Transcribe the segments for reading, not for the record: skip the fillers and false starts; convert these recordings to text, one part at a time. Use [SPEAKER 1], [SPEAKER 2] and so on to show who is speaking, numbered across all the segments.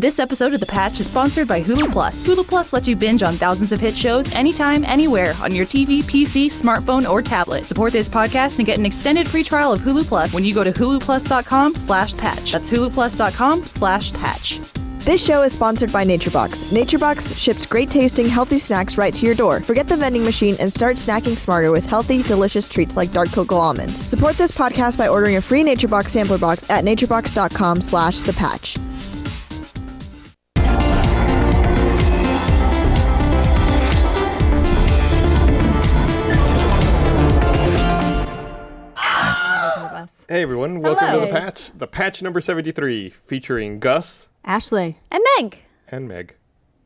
[SPEAKER 1] This episode of The Patch is sponsored by Hulu Plus. Hulu Plus lets you binge on thousands of hit shows anytime, anywhere, on your TV, PC, smartphone, or tablet. Support this podcast and get an extended free trial of Hulu Plus when you go to huluplus.com/patch. That's huluplus.com/patch.
[SPEAKER 2] This show is sponsored by NatureBox. NatureBox ships great tasting, healthy snacks right to your door. Forget the vending machine and start snacking smarter with healthy, delicious treats like dark cocoa almonds. Support this podcast by ordering a free NatureBox sampler box at naturebox.com/thepatch.
[SPEAKER 3] Hey everyone, welcome to The Patch. The Patch number 73, featuring Gus,
[SPEAKER 4] Ashley,
[SPEAKER 5] and Meg.
[SPEAKER 3] And Meg.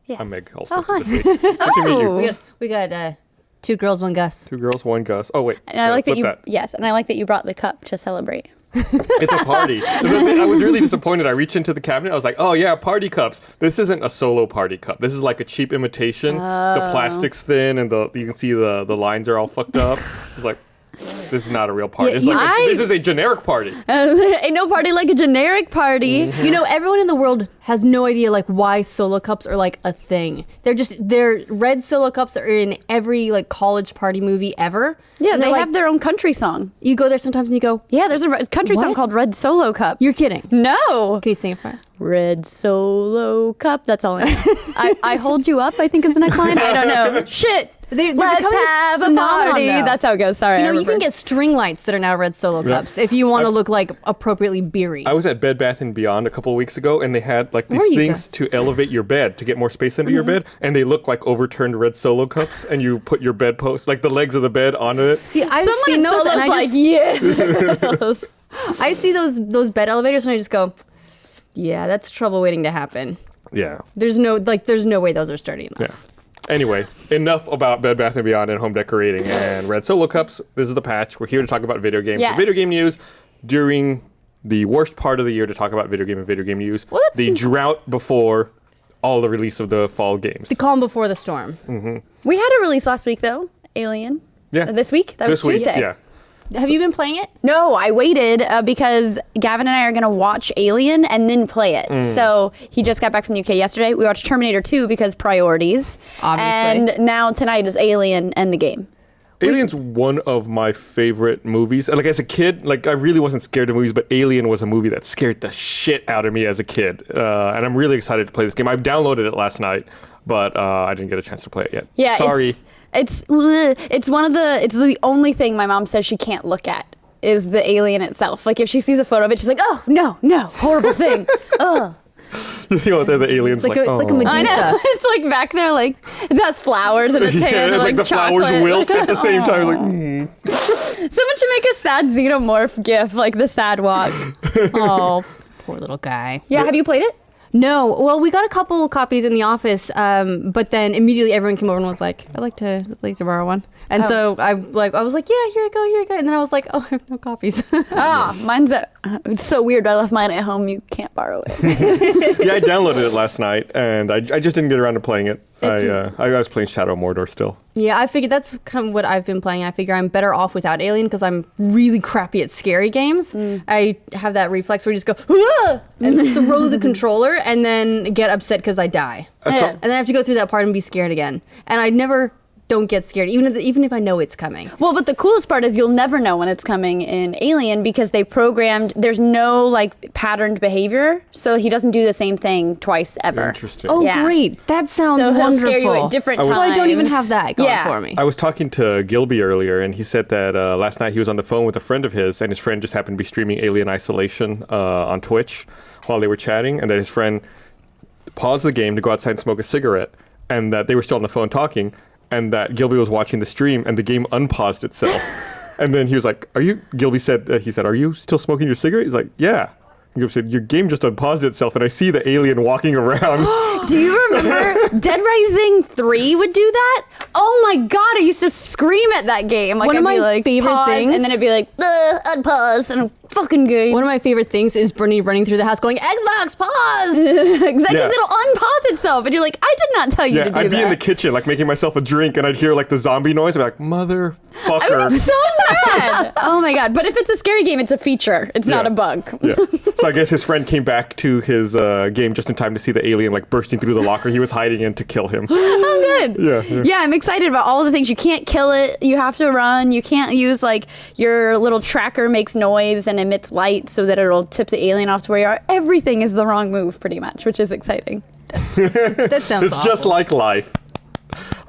[SPEAKER 5] Yes.
[SPEAKER 3] I'm Meg also.
[SPEAKER 5] Oh, hi.
[SPEAKER 3] This week. Good to meet you.
[SPEAKER 4] We got 2 girls, 1 Gus.
[SPEAKER 3] 2 girls, 1 Gus. Oh wait,
[SPEAKER 5] And I like that you. Yes, and I like that you brought the cup to celebrate.
[SPEAKER 3] It's a party. I was really disappointed. I reached into the cabinet. I was like, oh yeah, party cups. This isn't a solo party cup. This is like a cheap imitation. The plastic's thin and you can see the lines are all fucked up. It's like, this is not a real party. It's this is a generic party.
[SPEAKER 5] Ain't no party like a generic party.
[SPEAKER 3] Mm-hmm.
[SPEAKER 4] You know, everyone in the world has no idea like why solo cups are like a thing. They're red solo cups are in every like college party movie ever.
[SPEAKER 5] Yeah,
[SPEAKER 4] and
[SPEAKER 5] they have their own country song.
[SPEAKER 4] You go there sometimes and you go,
[SPEAKER 5] Yeah, there's a country song called Red Solo Cup.
[SPEAKER 4] You're kidding.
[SPEAKER 5] No.
[SPEAKER 4] Can you sing it for us?
[SPEAKER 5] Red Solo Cup. That's all I know. I Hold You Up, I think is the next line. I don't know. Shit.
[SPEAKER 4] They're
[SPEAKER 5] Let's
[SPEAKER 4] becoming this
[SPEAKER 5] have a
[SPEAKER 4] phenomenon,
[SPEAKER 5] party.
[SPEAKER 4] though.
[SPEAKER 5] That's how it goes. Sorry.
[SPEAKER 4] You know,
[SPEAKER 5] I
[SPEAKER 4] you can
[SPEAKER 5] remember.
[SPEAKER 4] get string lights that are now red solo cups if you want to look like appropriately beery.
[SPEAKER 3] I was at Bed Bath & Beyond a couple of weeks ago, and they had like these things to elevate your bed, to get more space into your bed, and they look like overturned red solo cups, and you put your bedpost, like the legs of the bed, onto it.
[SPEAKER 4] See, I've seen those, and I just
[SPEAKER 5] yes.
[SPEAKER 4] I see those bed elevators, and I just go, yeah, that's trouble waiting to happen.
[SPEAKER 3] Yeah.
[SPEAKER 4] There's no way those are sturdy enough.
[SPEAKER 3] Yeah. Anyway, enough about Bed Bath & Beyond and home decorating and red solo cups. This is The Patch. We're here to talk about video games.
[SPEAKER 5] Yes.
[SPEAKER 3] So video game news during the worst part of the year to talk about video game and video game news.
[SPEAKER 4] Well,
[SPEAKER 3] the drought before all the release of the fall games.
[SPEAKER 4] The calm before the storm.
[SPEAKER 5] We had a release last week, though. Alien.
[SPEAKER 3] Yeah.
[SPEAKER 5] This week? That was Tuesday.
[SPEAKER 3] Yeah.
[SPEAKER 4] Have you been playing it?
[SPEAKER 5] No, I waited because Gavin and I are going to watch Alien and then play it. So he just got back from the UK yesterday. We watched Terminator 2 because priorities.
[SPEAKER 4] Obviously.
[SPEAKER 5] And now tonight is Alien and the game.
[SPEAKER 3] Alien's one of my favorite movies. Like as a kid, like I really wasn't scared of movies, but Alien was a movie that scared the shit out of me as a kid. And I'm really excited to play this game. I downloaded it last night, but I didn't get a chance to play it yet.
[SPEAKER 5] Yeah,
[SPEAKER 3] Sorry.
[SPEAKER 5] It's the only thing my mom says she can't look at is the alien itself. Like if she sees a photo of it, she's like, oh, no, horrible thing. Ugh.
[SPEAKER 3] You know, they're the aliens.
[SPEAKER 4] It's like a Medusa.
[SPEAKER 5] I know. It's like back there, like it has flowers in its hand.
[SPEAKER 3] It's
[SPEAKER 5] and,
[SPEAKER 3] like the
[SPEAKER 5] chocolate.
[SPEAKER 3] flowers wilt at the same time. Like,
[SPEAKER 5] Someone should make a sad xenomorph gif, like the sad walk.
[SPEAKER 4] Oh, poor little guy.
[SPEAKER 5] Yeah, have you played it?
[SPEAKER 4] No. Well, we got a couple copies in the office, but then immediately everyone came over and was like, I'd like to borrow one. And so I was like, yeah, here you go. And then I was like, oh, I have no copies.
[SPEAKER 5] Mine's it's so weird. I left mine at home. You can't borrow it.
[SPEAKER 3] yeah, I downloaded it last night, and I just didn't get around to playing it. I was playing Shadow of Mordor still.
[SPEAKER 4] Yeah, I figured that's kind of what I've been playing. I figure I'm better off without Alien because I'm really crappy at scary games. I have that reflex where you just go, "Whoa!" and throw the controller and then get upset because I die. And then I have to go through that part and be scared again. And I never don't get scared, even if I know it's coming.
[SPEAKER 5] Well, but the coolest part is you'll never know when it's coming in Alien because they programmed, there's no like patterned behavior, so he doesn't do the same thing twice ever.
[SPEAKER 3] Interesting.
[SPEAKER 4] Oh,
[SPEAKER 5] Yeah.
[SPEAKER 4] great. That sounds
[SPEAKER 5] So he'll
[SPEAKER 4] wonderful.
[SPEAKER 5] scare you at different times.
[SPEAKER 4] So I don't even have that going
[SPEAKER 5] Yeah.
[SPEAKER 4] for me.
[SPEAKER 3] I was talking to Gilby earlier, and he said that last night he was on the phone with a friend of his, and his friend just happened to be streaming Alien Isolation on Twitch while they were chatting, and that his friend paused the game to go outside and smoke a cigarette, and that they were still on the phone talking, and that Gilby was watching the stream, and the game unpaused itself. And then he was like, Gilby said, are you still smoking your cigarette? He's like, yeah. And Gilby said, your game just unpaused itself, and I see the alien walking around.
[SPEAKER 5] Do you remember Dead Rising 3 would do that? Oh my god, I used to scream at that game. Like,
[SPEAKER 4] One of
[SPEAKER 5] I'd be
[SPEAKER 4] my
[SPEAKER 5] like,
[SPEAKER 4] favorite
[SPEAKER 5] pause,
[SPEAKER 4] things-
[SPEAKER 5] and then it'd be like, unpause, and fucking game.
[SPEAKER 4] One of my favorite things is Bernie running through the house going, Xbox, pause!
[SPEAKER 5] Exactly,
[SPEAKER 3] Yeah.
[SPEAKER 5] it'll unpause itself, and you're like, I did not tell you to do that.
[SPEAKER 3] I'd be in the kitchen, like making myself a drink, and I'd hear like the zombie noise. I'd be like, motherfucker.
[SPEAKER 5] I would be so mad. Oh my god! But if it's a scary game, it's a feature. It's not a bug.
[SPEAKER 3] Yeah. So I guess his friend came back to his game just in time to see the alien like bursting through the locker he was hiding in to kill him.
[SPEAKER 5] Oh, good.
[SPEAKER 3] Yeah.
[SPEAKER 5] I'm excited about all of the things. You can't kill it. You have to run. You can't use like your little tracker makes noise and emits light so that it'll tip the alien off to where you are. Everything is the wrong move, pretty much, which is exciting.
[SPEAKER 4] That sounds
[SPEAKER 3] It's
[SPEAKER 4] awful.
[SPEAKER 3] just like life.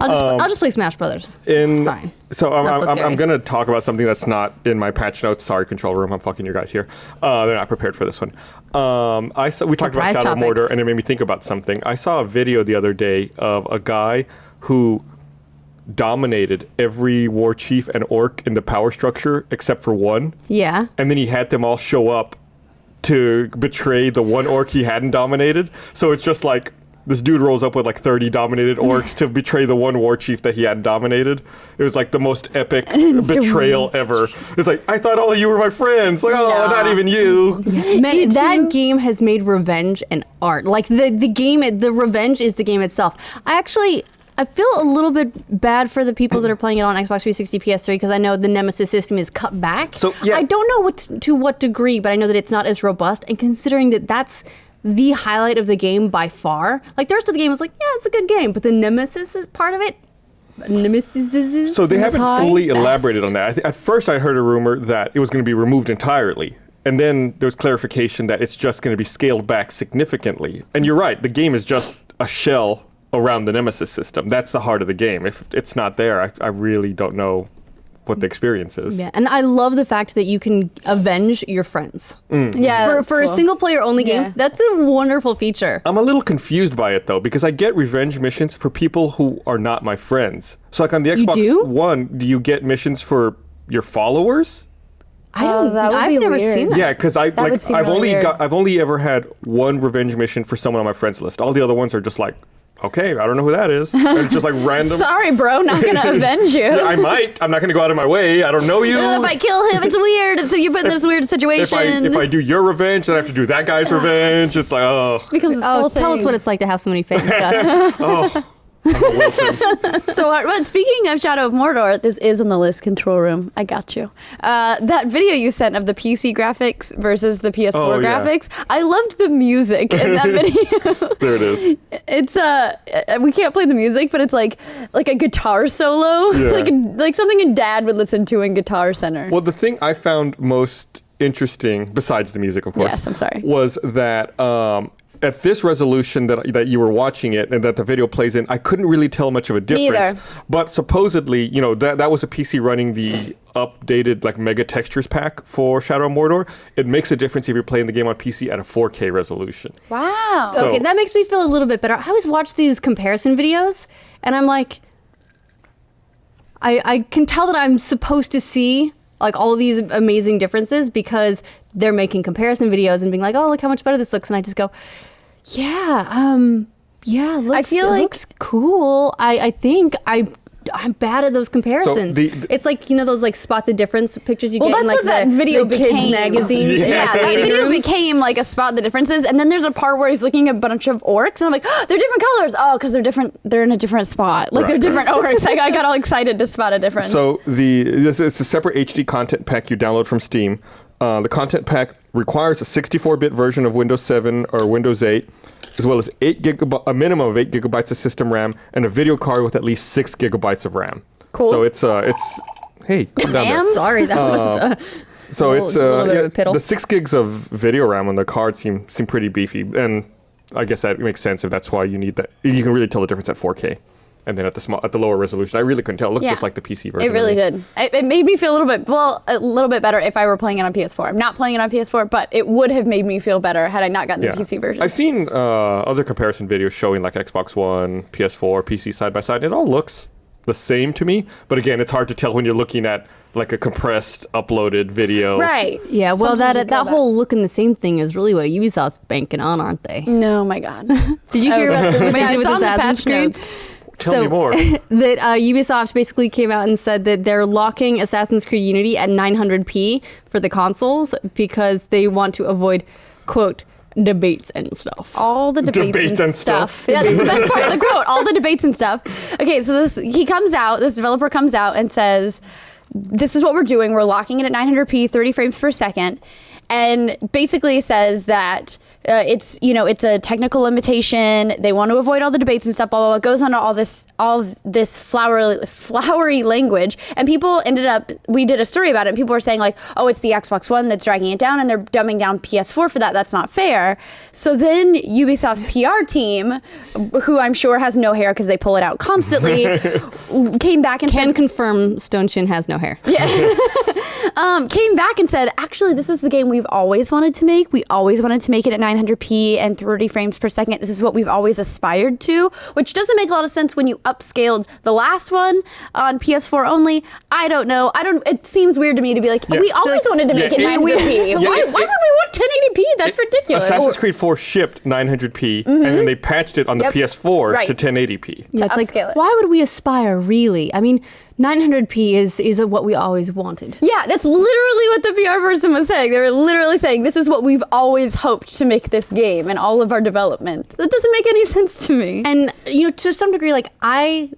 [SPEAKER 4] I'll just play Smash Brothers. It's fine.
[SPEAKER 3] So
[SPEAKER 4] Not so
[SPEAKER 3] I'm
[SPEAKER 4] scary.
[SPEAKER 3] going to talk about something that's not in my patch notes. Sorry, control room. I'm fucking you guys here. They're not prepared for this one. We talked about
[SPEAKER 4] Surprise
[SPEAKER 3] Shadow of
[SPEAKER 4] topics.
[SPEAKER 3] Mordor, and it made me think about something. I saw a video the other day of a guy who dominated every war chief and orc in the power structure except for one.
[SPEAKER 4] Yeah.
[SPEAKER 3] And then he had them all show up to betray the one orc he hadn't dominated. So it's just like this dude rolls up with like 30 dominated orcs to betray the one war chief that he hadn't dominated. It was like the most epic betrayal ever. It's like, I thought all of you were my friends. Like, oh, not even you.
[SPEAKER 4] Man, that game has made revenge an art. Like the revenge is the game itself. I feel a little bit bad for the people that are playing it on Xbox 360, PS3, because I know the Nemesis system is cut back.
[SPEAKER 3] So, yeah.
[SPEAKER 4] I don't know to what degree, but I know that it's not as robust. And considering that that's the highlight of the game by far, like the rest of the game is like, yeah, it's a good game, but the Nemesis is part of it. Nemesis.
[SPEAKER 3] So they haven't
[SPEAKER 5] high.
[SPEAKER 3] fully elaborated on that. At first, I heard a rumor that it was going to be removed entirely. And then there was clarification that it's just going to be scaled back significantly. And you're right, the game is just a shell around the Nemesis system. That's the heart of the game. If it's not there, I really don't know what the experience is.
[SPEAKER 4] Yeah, and I love the fact that you can avenge your friends.
[SPEAKER 5] Yeah.
[SPEAKER 4] For a single player only game,
[SPEAKER 5] Yeah.
[SPEAKER 4] that's a wonderful feature.
[SPEAKER 3] I'm a little confused by it though, because I get revenge missions for people who are not my friends. So like on the Xbox
[SPEAKER 4] do?
[SPEAKER 3] One, do you get missions for your followers?
[SPEAKER 4] I don't.
[SPEAKER 5] that would
[SPEAKER 4] I've
[SPEAKER 5] be
[SPEAKER 4] never
[SPEAKER 5] weird.
[SPEAKER 4] seen that.
[SPEAKER 3] Yeah, because
[SPEAKER 5] would seem
[SPEAKER 3] I've
[SPEAKER 5] really weird.
[SPEAKER 3] I've only ever had one revenge mission for someone on my friends list. All the other ones are just like, okay, I don't know who that is. And it's just like random.
[SPEAKER 5] Sorry, bro, not gonna avenge you.
[SPEAKER 3] Yeah, I might. I'm not going to go out of my way. I don't know you.
[SPEAKER 5] If I kill him, it's weird. So you put in this weird situation.
[SPEAKER 3] If I do your revenge, then I have to do that guy's revenge. It's like, oh.
[SPEAKER 5] becomes this
[SPEAKER 4] Oh,
[SPEAKER 5] whole
[SPEAKER 4] tell us
[SPEAKER 5] thing.
[SPEAKER 4] what it's like to have so many fans, Gus.
[SPEAKER 3] Oh. I'm a Wilson.
[SPEAKER 5] So, but speaking of Shadow of Mordor, this is on the list, control room. I got you. That video you sent of the PC graphics versus the PS4
[SPEAKER 3] Oh, yeah.
[SPEAKER 5] graphics, I loved the music in that video.
[SPEAKER 3] There it is.
[SPEAKER 5] It's we can't play the music, but it's like a guitar solo,
[SPEAKER 3] Yeah.
[SPEAKER 5] like something a dad would listen to in Guitar Center.
[SPEAKER 3] Well, the thing I found most interesting, besides the music, of course,
[SPEAKER 5] Yes, I'm sorry.
[SPEAKER 3] was that at this resolution that you were watching it and that the video plays in, I couldn't really tell much of a difference.
[SPEAKER 5] Neither.
[SPEAKER 3] But supposedly, that was a PC running the updated like mega textures pack for Shadow of Mordor. It makes a difference if you're playing the game on PC at a 4K resolution.
[SPEAKER 5] Wow.
[SPEAKER 3] So-
[SPEAKER 4] Okay, that makes me feel a little bit better. I always watch these comparison videos, and I'm like, I can tell that I'm supposed to see like all of these amazing differences because they're making comparison videos and being like, oh, look how much better this looks, and I just go, yeah, it looks,
[SPEAKER 5] feel
[SPEAKER 4] it
[SPEAKER 5] like-
[SPEAKER 4] looks cool. I think I'm bad at those comparisons. It's like, those like spot the difference pictures you
[SPEAKER 5] Well,
[SPEAKER 4] get in
[SPEAKER 5] that's
[SPEAKER 4] like
[SPEAKER 5] what that video
[SPEAKER 4] the kids
[SPEAKER 5] became.
[SPEAKER 4] magazines. in,
[SPEAKER 5] Yeah,
[SPEAKER 4] like, the
[SPEAKER 5] that
[SPEAKER 4] reading
[SPEAKER 5] video
[SPEAKER 4] rooms.
[SPEAKER 5] became like a spot the differences, and then there's a part where he's looking at a bunch of orcs, and I'm like, oh, they're different colors. Oh, because they're different. They're in a different spot. Like they're
[SPEAKER 3] Right,
[SPEAKER 5] different orcs. I got all excited to spot a difference.
[SPEAKER 3] So it's a separate HD content pack you download from Steam. The content pack requires a 64-bit version of Windows 7 or Windows 8, as well as a minimum of 8 gigabytes of system RAM and a video card with at least 6 gigabytes of RAM.
[SPEAKER 5] Cool.
[SPEAKER 3] So it's hey, calm down there.
[SPEAKER 5] Ma'am?
[SPEAKER 4] Sorry, that was
[SPEAKER 3] So
[SPEAKER 4] little-
[SPEAKER 3] it's
[SPEAKER 4] little bit of a piddle.
[SPEAKER 3] the 6 gigs of video RAM on the card seem pretty beefy, and I guess that makes sense if that's why you need that. You can really tell the difference at 4K, and then at the lower resolution, I really couldn't tell. It looked just like the PC version.
[SPEAKER 5] It really
[SPEAKER 3] to me.
[SPEAKER 5] did. It made me feel a little bit better if I were playing it on PS4. I'm not playing it on PS4, but it would have made me feel better had I not gotten the PC version.
[SPEAKER 3] I've seen other comparison videos showing like Xbox One, PS4, PC side by side. It all looks the same to me, but again, it's hard to tell when you're looking at like a compressed, uploaded video.
[SPEAKER 5] Right.
[SPEAKER 4] Yeah, well,
[SPEAKER 5] Sometimes you
[SPEAKER 4] that
[SPEAKER 5] call
[SPEAKER 4] whole looking the same thing is really what Ubisoft's banking on, aren't they?
[SPEAKER 5] No, my God.
[SPEAKER 4] Did you hear about what they
[SPEAKER 5] Yeah,
[SPEAKER 4] did
[SPEAKER 5] it's
[SPEAKER 4] with
[SPEAKER 5] on the
[SPEAKER 4] Assassin's
[SPEAKER 5] patch
[SPEAKER 4] Creed?
[SPEAKER 5] notes.
[SPEAKER 3] Tell me more.
[SPEAKER 4] That Ubisoft basically came out and said that they're locking Assassin's Creed Unity at 900p for the consoles because they want to avoid, quote, debates and stuff.
[SPEAKER 5] All the debates and stuff. Yeah, that's the best part of the quote. All the debates and stuff. Okay, so this developer comes out and says, this is what we're doing. We're locking it at 900p, 30 frames per second. And basically says that it's a technical limitation. They want to avoid all the debates and stuff. Blah blah blah. It goes on to all this flowery language. And people we did a story about it. And people were saying like, oh, it's the Xbox One that's dragging it down, and they're dumbing down PS4 for that. That's not fair. So then Ubisoft's PR team, who I'm sure has no hair because they pull it out constantly, came back and
[SPEAKER 4] Can confirm Stone Chin has no hair.
[SPEAKER 5] Yeah. Came back and said, actually, this is the game we've always wanted to make. We always wanted to make it at 900p and 30 frames per second. This is what we've always aspired to, which doesn't make a lot of sense when you upscaled the last one on PS4 only. I don't know. It seems weird to me to be like, we always wanted to make it 900p. Why would we want 1080p? That's ridiculous.
[SPEAKER 3] Assassin's Creed 4 shipped 900p, and then they patched it on the PS4 to 1080p.
[SPEAKER 4] Yeah, it's like,
[SPEAKER 5] upscale it.
[SPEAKER 4] why would we aspire, really? I mean, 900p is what we always wanted.
[SPEAKER 5] Yeah, that's literally what the PR person was saying. They were literally saying, this is what we've always hoped to make this game and all of our development. That doesn't make any sense to me.
[SPEAKER 4] And, to some degree, like, I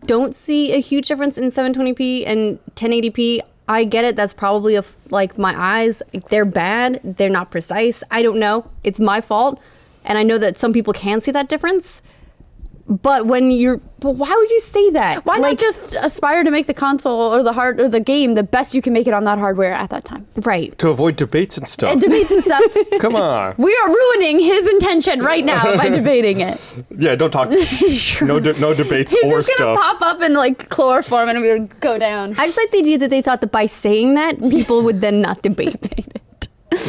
[SPEAKER 4] don't see a huge difference in 720p and 1080p. I get it. That's probably, my eyes, they're bad. They're not precise. I don't know. It's my fault. And I know that some people can see that difference. But why would you say that?
[SPEAKER 5] Why not just aspire to make the console or the game the best you can make it on that hardware at that time?
[SPEAKER 4] Right.
[SPEAKER 3] To avoid debates and stuff. Come on.
[SPEAKER 5] We are ruining his intention right now by debating it.
[SPEAKER 3] Yeah, don't talk. No debates
[SPEAKER 5] He's
[SPEAKER 3] or
[SPEAKER 5] just gonna
[SPEAKER 3] stuff.
[SPEAKER 5] pop up in chloroform and it would go down.
[SPEAKER 4] I just like the idea that they thought that by saying that, people would then not debate it.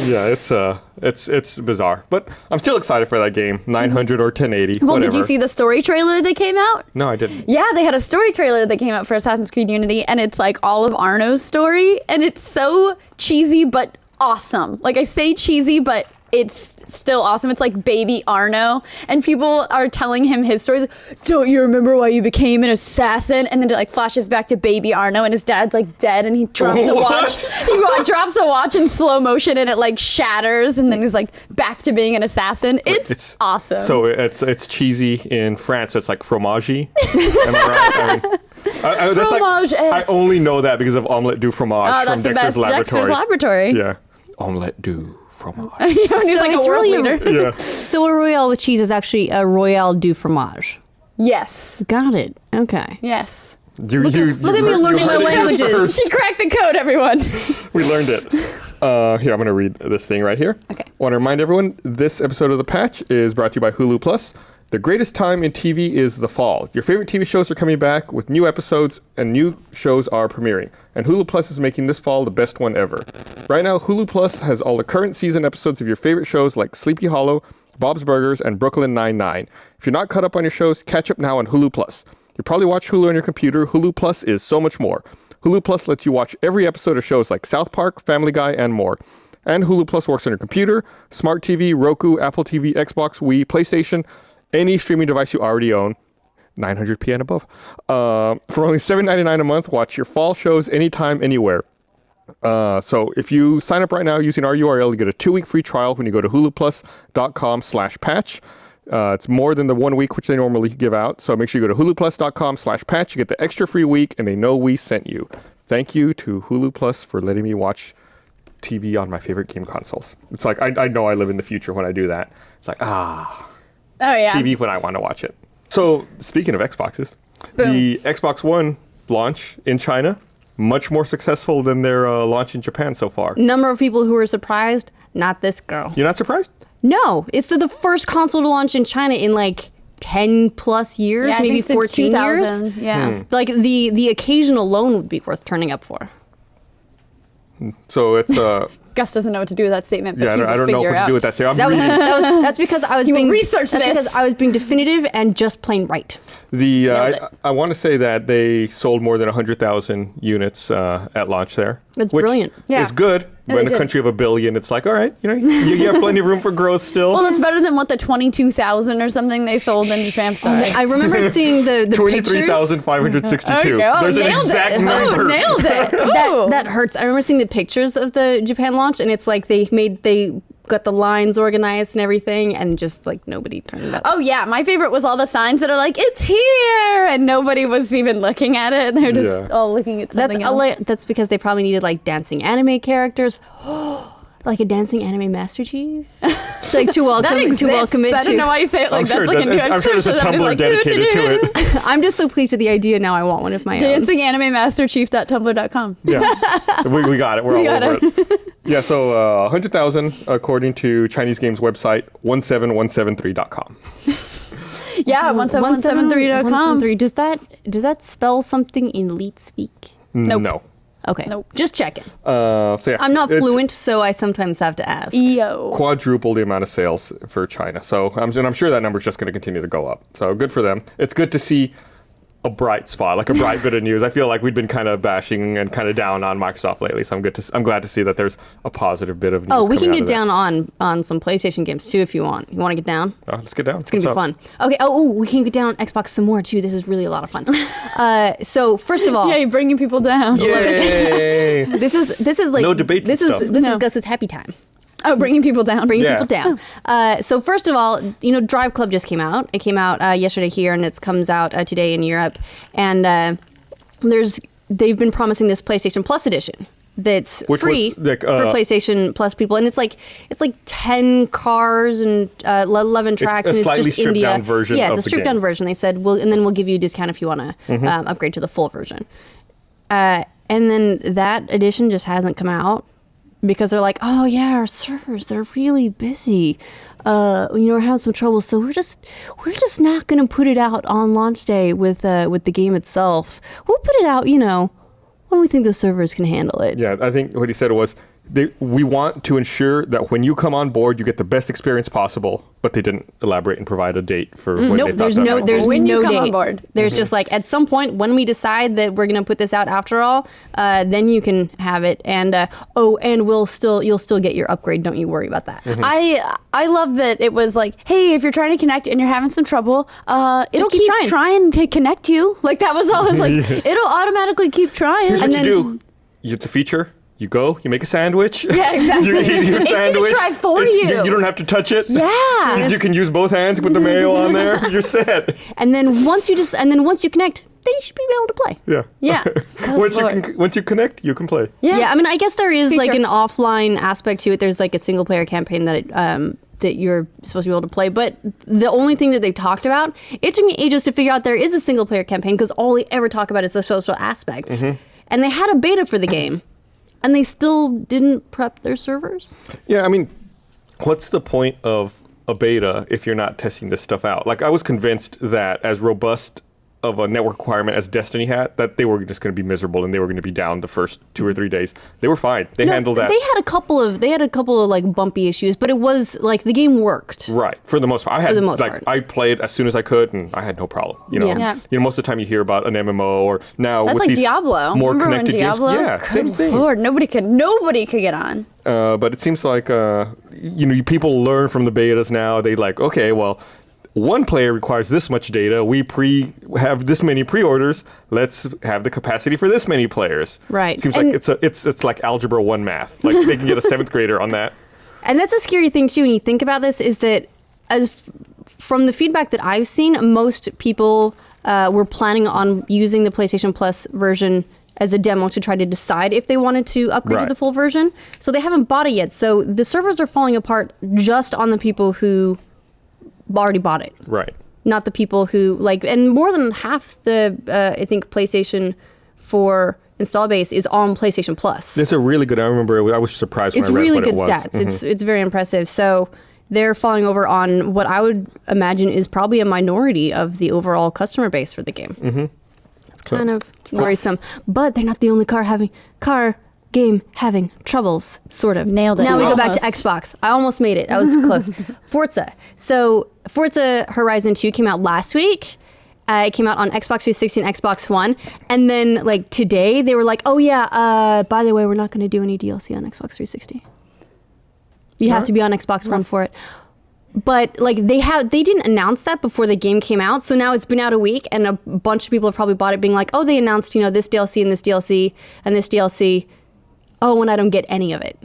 [SPEAKER 3] Yeah, it's bizarre, but I'm still excited for that game. 900 or 1080.
[SPEAKER 5] Well,
[SPEAKER 3] whatever.
[SPEAKER 5] did you see the story trailer that came out?
[SPEAKER 3] No, I didn't.
[SPEAKER 5] Yeah, they had a story trailer that came out for Assassin's Creed Unity, and it's like all of Arno's story, and it's so cheesy but awesome. Like, I say cheesy, but it's still awesome. It's like baby Arno, and people are telling him his stories. Don't you remember why you became an assassin? And then it flashes back to baby Arno, and his dad's dead, and he drops a watch. He drops a watch in slow motion, and it shatters, and then he's back to being an assassin. It's awesome.
[SPEAKER 3] So it's cheesy in France. So it's like fromage. Am I right? I only know that because of Omelette du Fromage from Dexter's Laboratory.
[SPEAKER 5] Dexter's Laboratory.
[SPEAKER 3] Yeah, Omelette du Fromage.
[SPEAKER 5] He's
[SPEAKER 4] it's
[SPEAKER 5] a world
[SPEAKER 4] really
[SPEAKER 5] leader.
[SPEAKER 3] Yeah.
[SPEAKER 4] So a Royale with cheese is actually a Royale du Fromage.
[SPEAKER 5] Yes.
[SPEAKER 4] Got it. Okay.
[SPEAKER 5] Yes.
[SPEAKER 3] Look at
[SPEAKER 4] me learning my languages.
[SPEAKER 5] She cracked the code, everyone.
[SPEAKER 3] We learned it. Here, I'm going to read this thing right here.
[SPEAKER 5] Okay.
[SPEAKER 3] I want to remind everyone, this episode of The Patch is brought to you by Hulu Plus. The greatest time in TV is the fall. Your favorite TV shows are coming back with new episodes, and new shows are premiering. And Hulu Plus is making this fall the best one ever. Right now, Hulu Plus has all the current season episodes of your favorite shows like Sleepy Hollow, Bob's Burgers, and Brooklyn Nine-Nine. If you're not caught up on your shows, catch up now on Hulu Plus. You probably watch Hulu on your computer. Hulu Plus is so much more. Hulu Plus lets you watch every episode of shows like South Park, Family Guy, and more. And Hulu Plus works on your computer, smart TV, Roku, Apple TV, Xbox, Wii, PlayStation, any streaming device you already own, 900p and above. For only $7.99 a month, watch your fall shows anytime, anywhere. So if you sign up right now using our URL, you get a 2-week free trial when you go to huluplus.com/patch. It's more than the 1 week which they normally give out. So make sure you go to huluplus.com/patch. You get the extra free week, and they know we sent you. Thank you to Hulu Plus for letting me watch TV on my favorite game consoles. It's like, I know I live in the future when I do that. It's like,
[SPEAKER 5] Oh, yeah.
[SPEAKER 3] TV when I want to watch it. So speaking of Xboxes, the Xbox One launch in China, much more successful than their launch in Japan so far.
[SPEAKER 4] Number of people who were surprised, not this girl.
[SPEAKER 3] You're not surprised?
[SPEAKER 4] No, it's the first console to launch in China in 10 plus years,
[SPEAKER 5] Yeah,
[SPEAKER 4] maybe
[SPEAKER 5] I think
[SPEAKER 4] 14 years.
[SPEAKER 5] Yeah.
[SPEAKER 4] The occasion alone would be worth turning up for.
[SPEAKER 3] So it's
[SPEAKER 5] Gus doesn't know what to do with that statement, but
[SPEAKER 3] yeah,
[SPEAKER 5] he will
[SPEAKER 3] I don't know
[SPEAKER 5] figure
[SPEAKER 3] what to
[SPEAKER 5] out.
[SPEAKER 3] do with that. So I'm
[SPEAKER 4] That's
[SPEAKER 3] reading.
[SPEAKER 4] because I was
[SPEAKER 5] You will
[SPEAKER 4] being
[SPEAKER 5] research
[SPEAKER 4] that's
[SPEAKER 5] this.
[SPEAKER 4] because I was being definitive and just plain right.
[SPEAKER 5] Nailed it.
[SPEAKER 3] I want to say that they sold more than 100,000 units at launch there.
[SPEAKER 4] That's
[SPEAKER 3] which
[SPEAKER 4] brilliant.
[SPEAKER 5] Yeah.
[SPEAKER 3] Is good, But in a country of 1 billion, it's like, all right, you have plenty of room for growth still.
[SPEAKER 5] Well, it's better than what the 22,000 or something they sold in Japan. Sorry.
[SPEAKER 4] I remember seeing the
[SPEAKER 3] 23,562.
[SPEAKER 5] Okay, oh,
[SPEAKER 3] There's an
[SPEAKER 5] nailed
[SPEAKER 3] exact
[SPEAKER 5] it.
[SPEAKER 3] number.
[SPEAKER 5] Oh, nailed it. Ooh.
[SPEAKER 4] that hurts. I remember seeing the pictures of the Japan launch, and it's like they got the lines organized and everything, and just like nobody turned it up.
[SPEAKER 5] Oh yeah, my favorite was all the signs that are like, it's here, and nobody was even looking at it. They're just all looking at something else.
[SPEAKER 4] That's because they probably needed like dancing anime characters. Like a dancing anime Master Chief. Like to welcome it to.
[SPEAKER 5] I don't know why you say it like
[SPEAKER 3] I'm
[SPEAKER 5] that's like a new
[SPEAKER 3] I'm sure there's a
[SPEAKER 5] extension.
[SPEAKER 3] Tumblr dedicated to it.
[SPEAKER 4] I'm just so pleased with the idea now. I want one of my own.
[SPEAKER 5] DancingAnimeMasterChief.tumblr.com.
[SPEAKER 3] Yeah, we got it. We're all over it. Yeah, so 100,000 according to Chinese games website 17173.com.
[SPEAKER 5] Yeah, 17173.com.
[SPEAKER 4] 173. Does that spell something in Leet speak?
[SPEAKER 5] Nope.
[SPEAKER 3] No.
[SPEAKER 4] Okay.
[SPEAKER 5] Nope.
[SPEAKER 4] Just checking.
[SPEAKER 3] So yeah,
[SPEAKER 4] I'm not
[SPEAKER 3] it's
[SPEAKER 4] fluent, so I sometimes have to ask.
[SPEAKER 5] Yo.
[SPEAKER 3] quadruple the amount of sales for China. So I'm sure that number is just going to continue to go up. So good for them. It's good to see a bright spot, like a bright bit of news. I feel like we've been kind of bashing and kind of down on Microsoft lately, so I'm glad to see that there's a positive bit of news.
[SPEAKER 4] Oh, we can
[SPEAKER 3] coming out
[SPEAKER 4] get
[SPEAKER 3] of that.
[SPEAKER 4] down on some PlayStation games too if you want. You want to get down?
[SPEAKER 3] Oh, let's get down.
[SPEAKER 4] It's gonna be fun. Okay. Oh, we can get down on Xbox some more too. This is really a lot of fun. So first of all,
[SPEAKER 5] Yeah, you're bringing people down.
[SPEAKER 3] Yay!
[SPEAKER 4] this is like
[SPEAKER 3] No debates
[SPEAKER 4] This
[SPEAKER 3] and
[SPEAKER 4] is
[SPEAKER 3] stuff.
[SPEAKER 4] this is Gus's happy time.
[SPEAKER 5] Oh, bringing people down.
[SPEAKER 3] Yeah.
[SPEAKER 4] People down. So first of all, Drive Club just came out. It came out yesterday here, and it comes out today in Europe. And they've been promising this PlayStation Plus edition that's
[SPEAKER 3] Which
[SPEAKER 4] free
[SPEAKER 3] was, like,
[SPEAKER 4] for PlayStation Plus people, and it's like 10 cars and 11 tracks,
[SPEAKER 3] a
[SPEAKER 4] and it's
[SPEAKER 3] slightly
[SPEAKER 4] just
[SPEAKER 3] stripped
[SPEAKER 4] India.
[SPEAKER 3] down version
[SPEAKER 4] Yeah, it's
[SPEAKER 3] of
[SPEAKER 4] a
[SPEAKER 3] the
[SPEAKER 4] stripped
[SPEAKER 3] game.
[SPEAKER 4] down version. They said, and then we'll give you a discount if you want to upgrade to the full version. And then that edition just hasn't come out. Because they're like, oh yeah, our servers, they're really busy. We're having some trouble, so we're just not gonna put it out on launch day with the game itself. We'll put it out, when we think the servers can handle it.
[SPEAKER 3] Yeah, I think what he said was, we want to ensure that when you come on board, you get the best experience possible, but they didn't elaborate and provide a date for when they
[SPEAKER 4] Nope,
[SPEAKER 3] thought
[SPEAKER 4] there's
[SPEAKER 3] that
[SPEAKER 4] no
[SPEAKER 3] might
[SPEAKER 4] there's
[SPEAKER 3] be.
[SPEAKER 5] When you
[SPEAKER 4] no
[SPEAKER 5] come
[SPEAKER 4] date.
[SPEAKER 5] on board.
[SPEAKER 4] There's just like at some point when we decide that we're gonna put this out after all, then you can have it. And and you'll still get your upgrade. Don't you worry about that.
[SPEAKER 5] I love that it was like, hey, if you're trying to connect and you're having some trouble, it'll
[SPEAKER 4] keep
[SPEAKER 5] keep trying to connect you. Like that was all. It was like, it'll automatically keep trying.
[SPEAKER 3] Here's
[SPEAKER 5] And
[SPEAKER 3] what you
[SPEAKER 5] then-
[SPEAKER 3] do. It's a feature. You go, you make a sandwich.
[SPEAKER 5] Yeah, exactly.
[SPEAKER 3] You eat your
[SPEAKER 5] It's gonna
[SPEAKER 3] sandwich.
[SPEAKER 5] try for
[SPEAKER 3] It's-
[SPEAKER 5] you.
[SPEAKER 3] You don't have to touch it.
[SPEAKER 5] Yeah.
[SPEAKER 3] You can use both hands, put the mayo on there. You're set.
[SPEAKER 4] And then once you connect, then you should be able to play.
[SPEAKER 3] Yeah.
[SPEAKER 5] Yeah.
[SPEAKER 3] Once you connect, you can play.
[SPEAKER 4] Yeah, I mean, I guess there is like
[SPEAKER 5] Feature.
[SPEAKER 4] an offline aspect to it. There's like a single player campaign that you're supposed to be able to play. But the only thing that they've talked about, it took me ages to figure out there is a single player campaign because all they ever talk about is the social aspects. And they had a beta for the game, and they still didn't prep their servers.
[SPEAKER 3] Yeah, I mean, what's the point of a beta if you're not testing this stuff out? Like, I was convinced that as robust of a network requirement as Destiny had, that they were just going to be miserable and they were going to be down the first 2 or 3 days. They were fine. They handled that.
[SPEAKER 4] They had a couple of like bumpy issues, but it was like the game worked.
[SPEAKER 3] Right, for the most part.
[SPEAKER 4] the most part.
[SPEAKER 3] I played as soon as I could, and I had no problem.
[SPEAKER 4] Yeah.
[SPEAKER 3] Most of the time you hear about an MMO or now
[SPEAKER 5] That's
[SPEAKER 3] with
[SPEAKER 5] like
[SPEAKER 3] these
[SPEAKER 5] Diablo.
[SPEAKER 3] more
[SPEAKER 5] Remember when
[SPEAKER 3] connected
[SPEAKER 5] Diablo?
[SPEAKER 3] games. Yeah, same
[SPEAKER 5] Good
[SPEAKER 3] thing.
[SPEAKER 5] Lord, nobody could get on.
[SPEAKER 3] But it seems like people learn from the betas now. They like, okay, well, one player requires this much data. We have this many pre-orders. Let's have the capacity for this many players.
[SPEAKER 4] Right.
[SPEAKER 3] Seems
[SPEAKER 4] And-
[SPEAKER 3] like it's like algebra 1 math. Like they can get a 7th grader on that.
[SPEAKER 4] And that's a scary thing too when you think about this, is that from the feedback that I've seen, most people were planning on using the PlayStation Plus version as a demo to try to decide if they wanted to upgrade to
[SPEAKER 3] Right.
[SPEAKER 4] the full version. So they haven't bought it yet. So the servers are falling apart just on the people who already bought it.
[SPEAKER 3] Right.
[SPEAKER 4] Not the people who and more than half the I think PlayStation 4 install base is on PlayStation Plus.
[SPEAKER 3] That's a really good. I remember I was surprised when
[SPEAKER 4] It's
[SPEAKER 3] I read
[SPEAKER 4] really
[SPEAKER 3] what
[SPEAKER 4] good
[SPEAKER 3] it was.
[SPEAKER 4] stats. It's very impressive. So they're falling over on what I would imagine is probably a minority of the overall customer base for the game. It's kind of worrisome. But they're not the only car game having troubles, sort of.
[SPEAKER 5] Nailed it.
[SPEAKER 4] Now we go back to
[SPEAKER 5] Almost.
[SPEAKER 4] Xbox. I almost made it. I was close. Forza. So Forza Horizon 2 came out last week. It came out on Xbox 360 and Xbox One. And then, like, today, they were like, oh, yeah, by the way, we're not going to do any DLC on Xbox 360. You have to be on Xbox One for it. But, like, they didn't announce that before the game came out. So now it's been out a week, and a bunch of people have probably bought it being like, oh, they announced, this DLC and this DLC and this DLC. Oh, and I don't get any of it.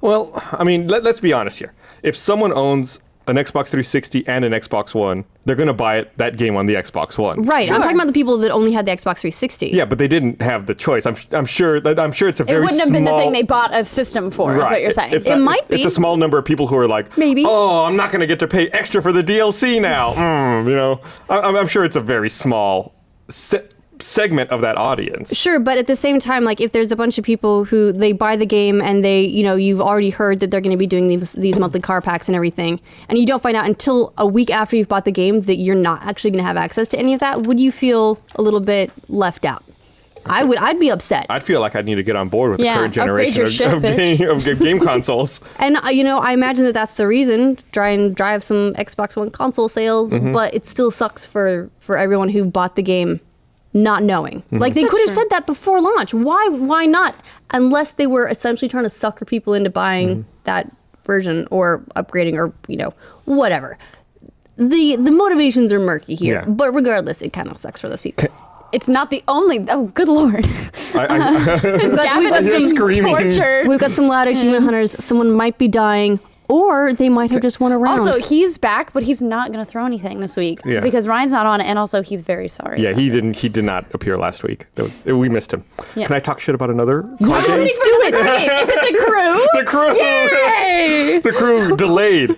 [SPEAKER 3] Well, I mean, let's be honest here. If someone owns an Xbox 360 and an Xbox One, they're going to buy that game on the Xbox One.
[SPEAKER 4] Right. Sure. I'm talking about the people that only had the Xbox 360.
[SPEAKER 3] Yeah, but they didn't have the choice. I'm sure it's a very small...
[SPEAKER 5] It wouldn't have been the thing they bought a system for, is what you're saying.
[SPEAKER 3] It might
[SPEAKER 4] be.
[SPEAKER 3] It's a small number of people who are like,
[SPEAKER 4] maybe.
[SPEAKER 3] Oh, I'm not going to get to pay extra for the DLC now. I'm sure it's a very small segment of that audience.
[SPEAKER 4] Sure, but at the same time, like, if there's a bunch of people who they buy the game and they, you've already heard that they're going to be doing these monthly car packs and everything, and you don't find out until a week after you've bought the game that you're not actually going to have access to any of that, would you feel a little bit left out? I'd be upset.
[SPEAKER 3] I'd feel like I'd need to get on board with the current generation of game consoles.
[SPEAKER 4] And, I imagine that that's the reason, try and drive some Xbox One console sales, but it still sucks for everyone who bought the game not knowing. Like, they could have said that before launch. Why not? Unless they were essentially trying to sucker people into buying that version or upgrading or, whatever. The motivations are murky here.
[SPEAKER 3] Yeah.
[SPEAKER 4] But regardless, it kind of sucks for those people.
[SPEAKER 5] It's not the only... Oh, good Lord.
[SPEAKER 4] We've got
[SPEAKER 5] being
[SPEAKER 3] screaming.
[SPEAKER 5] tortured.
[SPEAKER 4] We've got some loud achievement hunters. Someone might be dying. Or they might have just won a round.
[SPEAKER 5] Also, he's back, but he's not going to throw anything this week because Ryan's not on it, and also he's very sorry.
[SPEAKER 3] Yeah, he did not appear last week. We missed him.
[SPEAKER 5] Yes.
[SPEAKER 3] Can I talk shit about another card
[SPEAKER 4] Yeah,
[SPEAKER 3] game?
[SPEAKER 4] let's do it.
[SPEAKER 5] Is it the crew?
[SPEAKER 3] The crew.
[SPEAKER 5] Yay!
[SPEAKER 3] The crew delayed.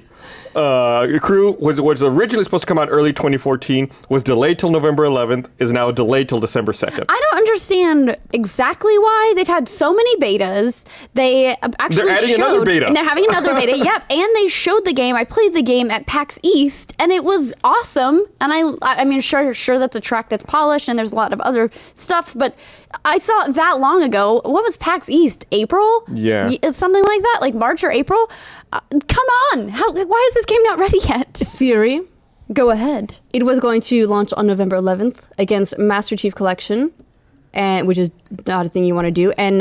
[SPEAKER 3] The crew was originally supposed to come out early 2014, was delayed till November 11th, is now delayed till December 2nd.
[SPEAKER 5] I don't understand exactly why. They've had so many betas. They actually
[SPEAKER 3] They're adding another beta.
[SPEAKER 5] And they're having another beta, yep. And they showed the game. I played the game at PAX East, and it was awesome. And I mean, sure, that's a track that's polished, and there's a lot of other stuff, but I saw it that long ago. What was PAX East? April?
[SPEAKER 3] Yeah.
[SPEAKER 5] Something like that, like March or April? Come on. Why is this game not ready yet?
[SPEAKER 4] Theory.
[SPEAKER 5] Go ahead.
[SPEAKER 4] It was going to launch on November 11th against Master Chief Collection, which is not a thing you want to do. And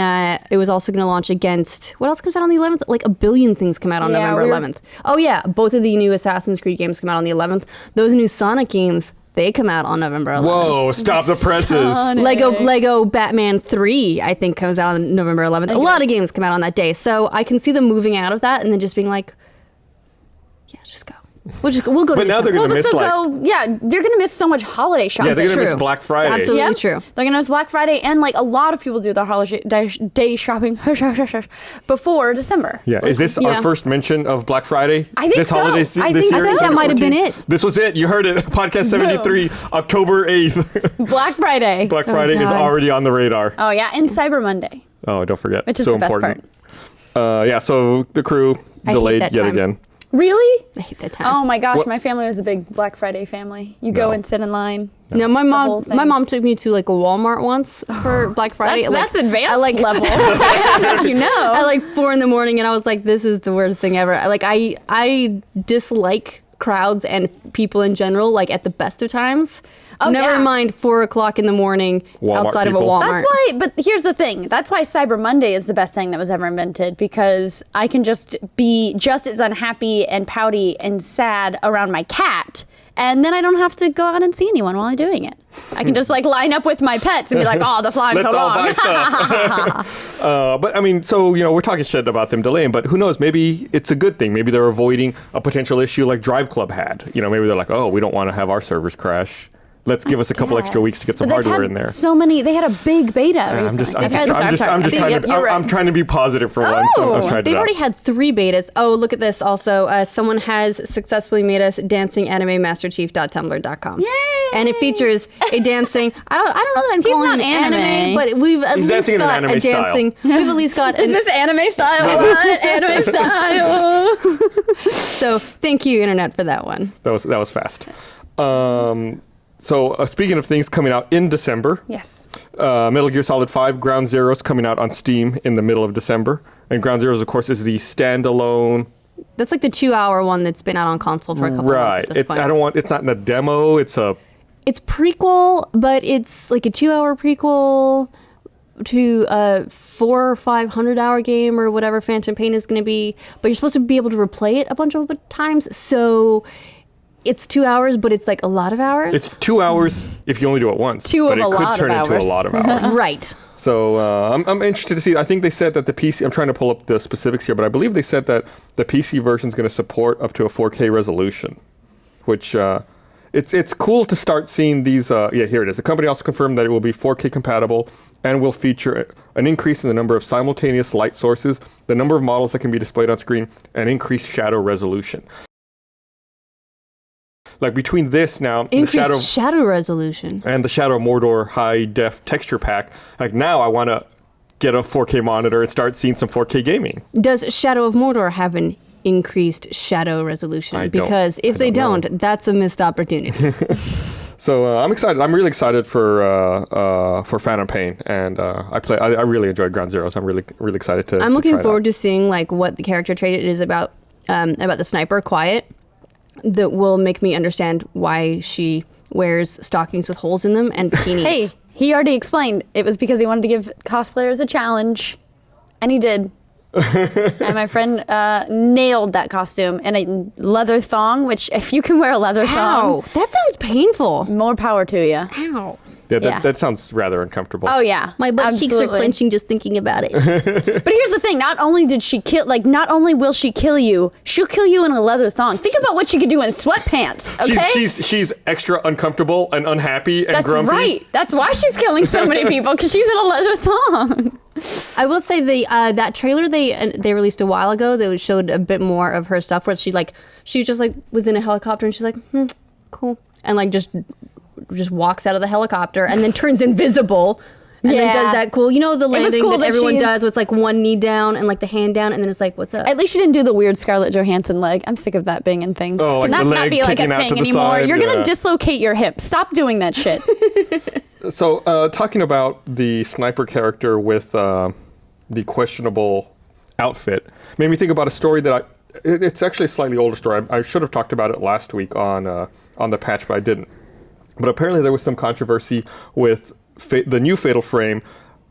[SPEAKER 4] it was also going to launch against... What else comes out on the 11th? Like a billion things come out on November 11th. Oh, yeah. Both of the new Assassin's Creed games come out on the 11th. Those new Sonic games... They come out on November 11th.
[SPEAKER 3] Whoa, stop the presses.
[SPEAKER 4] Lego Batman 3, I think, comes out on November 11th. A lot of games come out on that day. So I can see them moving out of that and then just being like, yeah, let's just go. We'll go to
[SPEAKER 3] But now they're going to miss
[SPEAKER 5] they're going to miss so much holiday shopping.
[SPEAKER 3] Yeah, they're going to miss Black Friday.
[SPEAKER 4] It's absolutely true.
[SPEAKER 5] They're going to miss Black Friday, and like a lot of people do their holiday day shopping before December.
[SPEAKER 3] Yeah, is this our first mention of Black Friday?
[SPEAKER 5] I think
[SPEAKER 3] this
[SPEAKER 5] so.
[SPEAKER 3] holiday
[SPEAKER 5] I
[SPEAKER 3] this
[SPEAKER 5] think
[SPEAKER 3] year?
[SPEAKER 5] so.
[SPEAKER 4] I think that might have been it.
[SPEAKER 3] This was it. You heard it. Podcast 73, October 8th.
[SPEAKER 5] Black Friday.
[SPEAKER 3] Black Friday is already on the radar.
[SPEAKER 5] Oh yeah, and Cyber Monday.
[SPEAKER 3] Oh, don't forget.
[SPEAKER 5] Which is
[SPEAKER 3] so
[SPEAKER 5] the best
[SPEAKER 3] important. So the crew delayed yet again.
[SPEAKER 5] Really?
[SPEAKER 4] I hate that time.
[SPEAKER 5] Oh my gosh, my family was a big Black Friday family. You go and sit in line.
[SPEAKER 4] No, my mom took me to like a Walmart once for Black Friday.
[SPEAKER 5] That's advanced level. You know.
[SPEAKER 4] At like 4 a.m, and I was like, this is the worst thing ever. I dislike crowds and people in general, like at the best of times.
[SPEAKER 5] Oh,
[SPEAKER 4] Never mind 4 o'clock in the morning
[SPEAKER 3] Walmart
[SPEAKER 4] outside
[SPEAKER 3] people.
[SPEAKER 4] of a Walmart.
[SPEAKER 5] That's why, but here's the thing. That's why Cyber Monday is the best thing that was ever invented, because I can just be just as unhappy and pouty and sad around my cat, and then I don't have to go out and see anyone while I'm doing it. I can just like line up with my pets and be like, oh, the line's so long.
[SPEAKER 3] Let's all buy stuff. But I mean, so, we're talking shit about them delaying, but who knows? Maybe it's a good thing. Maybe they're avoiding a potential issue like Drive Club had. Maybe they're like, oh, we don't want to have our servers crash. Let's give us a couple extra weeks to get some hardware in there.
[SPEAKER 5] So many. They had a big beta recently.
[SPEAKER 3] I'm trying to be positive for once.
[SPEAKER 4] They've already had 3 betas. Oh, look at this. Also, someone has successfully made us dancinganimemasterchief.tumblr.com.
[SPEAKER 5] Yay!
[SPEAKER 4] And it features a dancing. I don't know that I'm calling it anime, but we've at least
[SPEAKER 3] dancing in
[SPEAKER 4] got
[SPEAKER 3] an anime
[SPEAKER 4] a dancing.
[SPEAKER 3] style.
[SPEAKER 4] We've at least got.
[SPEAKER 5] Is this anime style? What? Anime style.
[SPEAKER 4] So thank you, internet, for that one.
[SPEAKER 3] That was fast. So speaking of things coming out in December,
[SPEAKER 5] Yes.
[SPEAKER 3] Metal Gear Solid 5 Ground Zero is coming out on Steam in the middle of December. And Ground Zeroes, of course, is the standalone.
[SPEAKER 4] That's like the 2-hour one that's been out on console for a couple months at this point.
[SPEAKER 3] It's not in a demo. It's
[SPEAKER 4] It's prequel, but it's like a 2-hour prequel to a 400 or 500 hour game or whatever Phantom Pain is going to be. But you're supposed to be able to replay it a bunch of times. So it's 2 hours, but it's like a lot of hours.
[SPEAKER 3] It's 2 hours if you only do it once. But it could turn into a lot of hours.
[SPEAKER 4] Right.
[SPEAKER 3] So I'm interested to see. I think they said that the PC, I'm trying to pull up the specifics here, but I believe they said that the PC version is going to support up to a 4K resolution, which it's cool to start seeing these. Yeah, here it is. The company also confirmed that it will be 4K compatible and will feature an increase in the number of simultaneous light sources, the number of models that can be displayed on screen, and increased shadow resolution. Like between this now,
[SPEAKER 4] increased shadow resolution,
[SPEAKER 3] and the Shadow of Mordor high def texture pack, like now I want to get a 4K monitor and start seeing some 4K gaming.
[SPEAKER 4] Does Shadow of Mordor have an increased shadow resolution? Because if they don't, that's a missed opportunity.
[SPEAKER 3] So I'm excited. I'm really excited for Phantom Pain, and I really enjoyed Ground Zeroes. I'm really excited to.
[SPEAKER 4] I'm looking forward to seeing like what the character trait it is about the sniper, Quiet, that will make me understand why she wears stockings with holes in them and bikinis.
[SPEAKER 5] Hey, he already explained it was because he wanted to give cosplayers a challenge, and he did. And my friend nailed that costume in a leather thong, which if you can wear a leather thong,
[SPEAKER 4] that sounds painful.
[SPEAKER 5] More power to you.
[SPEAKER 4] Ow.
[SPEAKER 3] Yeah, that sounds rather uncomfortable.
[SPEAKER 5] Oh yeah,
[SPEAKER 4] my butt cheeks are clenching just thinking about it.
[SPEAKER 5] But here's the thing: not only will she kill you, she'll kill you in a leather thong. Think about what she could do in sweatpants. Okay,
[SPEAKER 3] she's extra uncomfortable and unhappy and grumpy.
[SPEAKER 5] That's right. That's why she's killing so many people, because she's in a leather thong.
[SPEAKER 4] I will say that trailer they released a while ago that showed a bit more of her stuff where she just was in a helicopter and she's like, cool, and like just walks out of the helicopter and then turns invisible and then does that cool, the landing that everyone does with like one knee down and like the hand down and then it's like, what's up?
[SPEAKER 5] At least she didn't do the weird Scarlett Johansson leg. I'm sick of that being in things.
[SPEAKER 3] Oh, like
[SPEAKER 5] Can that not be like a thing anymore?
[SPEAKER 3] Side,
[SPEAKER 5] You're gonna dislocate your hip. Stop doing that shit.
[SPEAKER 3] So talking about the sniper character with the questionable outfit made me think about a story that it's actually a slightly older story. I should have talked about it last week on the patch, but I didn't. But apparently there was some controversy with the new Fatal Frame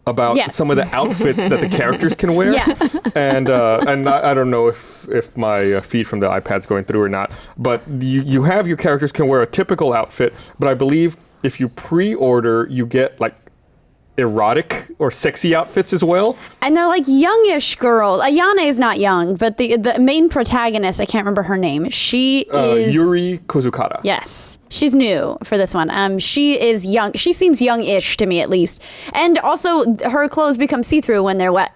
[SPEAKER 3] about some of the outfits that the characters can wear.
[SPEAKER 5] Yes.
[SPEAKER 3] And I don't know if my feed from the iPad's going through or not, but you have your characters can wear a typical outfit, but I believe if you pre-order, you get like erotic or sexy outfits as well.
[SPEAKER 5] And they're like youngish girls. Ayane is not young, but the main protagonist, I can't remember her name. She is
[SPEAKER 3] Yuri Kozukata.
[SPEAKER 5] Yes. She's new for this one. She is young. She seems young-ish to me, at least. And also, her clothes become see-through when they're wet.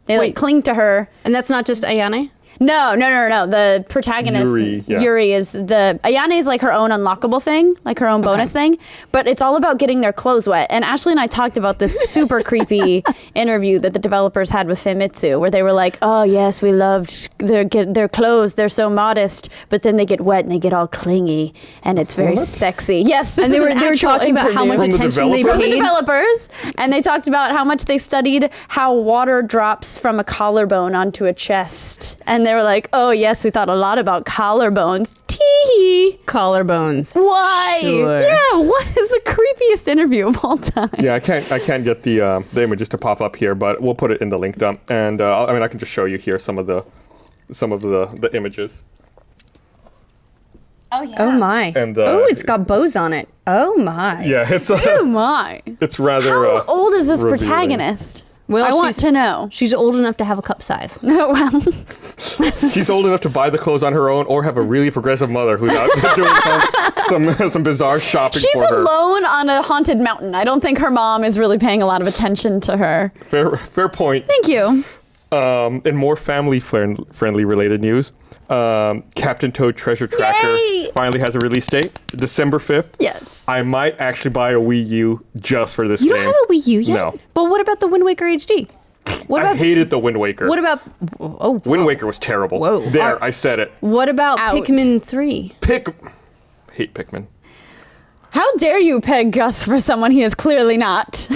[SPEAKER 5] They like cling to her.
[SPEAKER 4] And that's not just Ayane?
[SPEAKER 5] No. The protagonist, Yuri is Ayane is like her own unlockable thing, like her own bonus thing, but it's all about getting their clothes wet. And Ashley and I talked about this super creepy interview that the developers had with Famitsu, where they were like, oh yes, we loved their clothes, they're so modest, but then they get wet and they get all clingy, and it's very sexy. Yes,
[SPEAKER 4] and they were talking about how much attention they paid.
[SPEAKER 5] From the developers, and they talked about how much they studied how water drops from a collarbone onto a chest, and they were like, oh yes, we thought a lot about collarbones. Tee.
[SPEAKER 4] Collarbones.
[SPEAKER 5] Why?
[SPEAKER 4] Sure.
[SPEAKER 5] Yeah, what is the creepiest interview of all time?
[SPEAKER 3] Yeah, I can't get the images to pop up here, but we'll put it in the link dump. And I can just show you here some of the images.
[SPEAKER 5] Oh yeah.
[SPEAKER 4] Oh my.
[SPEAKER 3] And
[SPEAKER 4] it's got bows on it. Oh my.
[SPEAKER 3] Yeah, it's
[SPEAKER 5] oh my.
[SPEAKER 3] It's rather.
[SPEAKER 5] How old is this
[SPEAKER 3] revealing.
[SPEAKER 5] protagonist?
[SPEAKER 4] Well,
[SPEAKER 5] I want to know.
[SPEAKER 4] She's old enough to have a cup size.
[SPEAKER 5] Oh, well.
[SPEAKER 3] She's old enough to buy the clothes on her own or have a really progressive mother who's out doing some bizarre shopping for her.
[SPEAKER 5] She's alone on a haunted mountain. I don't think her mom is really paying a lot of attention to her.
[SPEAKER 3] Fair point.
[SPEAKER 5] Thank you.
[SPEAKER 3] In more family-friendly related news, Captain Toad Treasure Tracker finally has a release date, December 5th.
[SPEAKER 5] Yes.
[SPEAKER 3] I might actually buy a Wii U just for this game.
[SPEAKER 4] You don't have a Wii U yet?
[SPEAKER 3] No.
[SPEAKER 4] But what about the Wind Waker HD?
[SPEAKER 3] I hated the Wind Waker.
[SPEAKER 4] What about...
[SPEAKER 3] Wind Waker was terrible.
[SPEAKER 4] Whoa.
[SPEAKER 3] I said it.
[SPEAKER 4] What about Pikmin 3?
[SPEAKER 3] Hate Pikmin.
[SPEAKER 5] How dare you peg Gus for someone he is clearly not?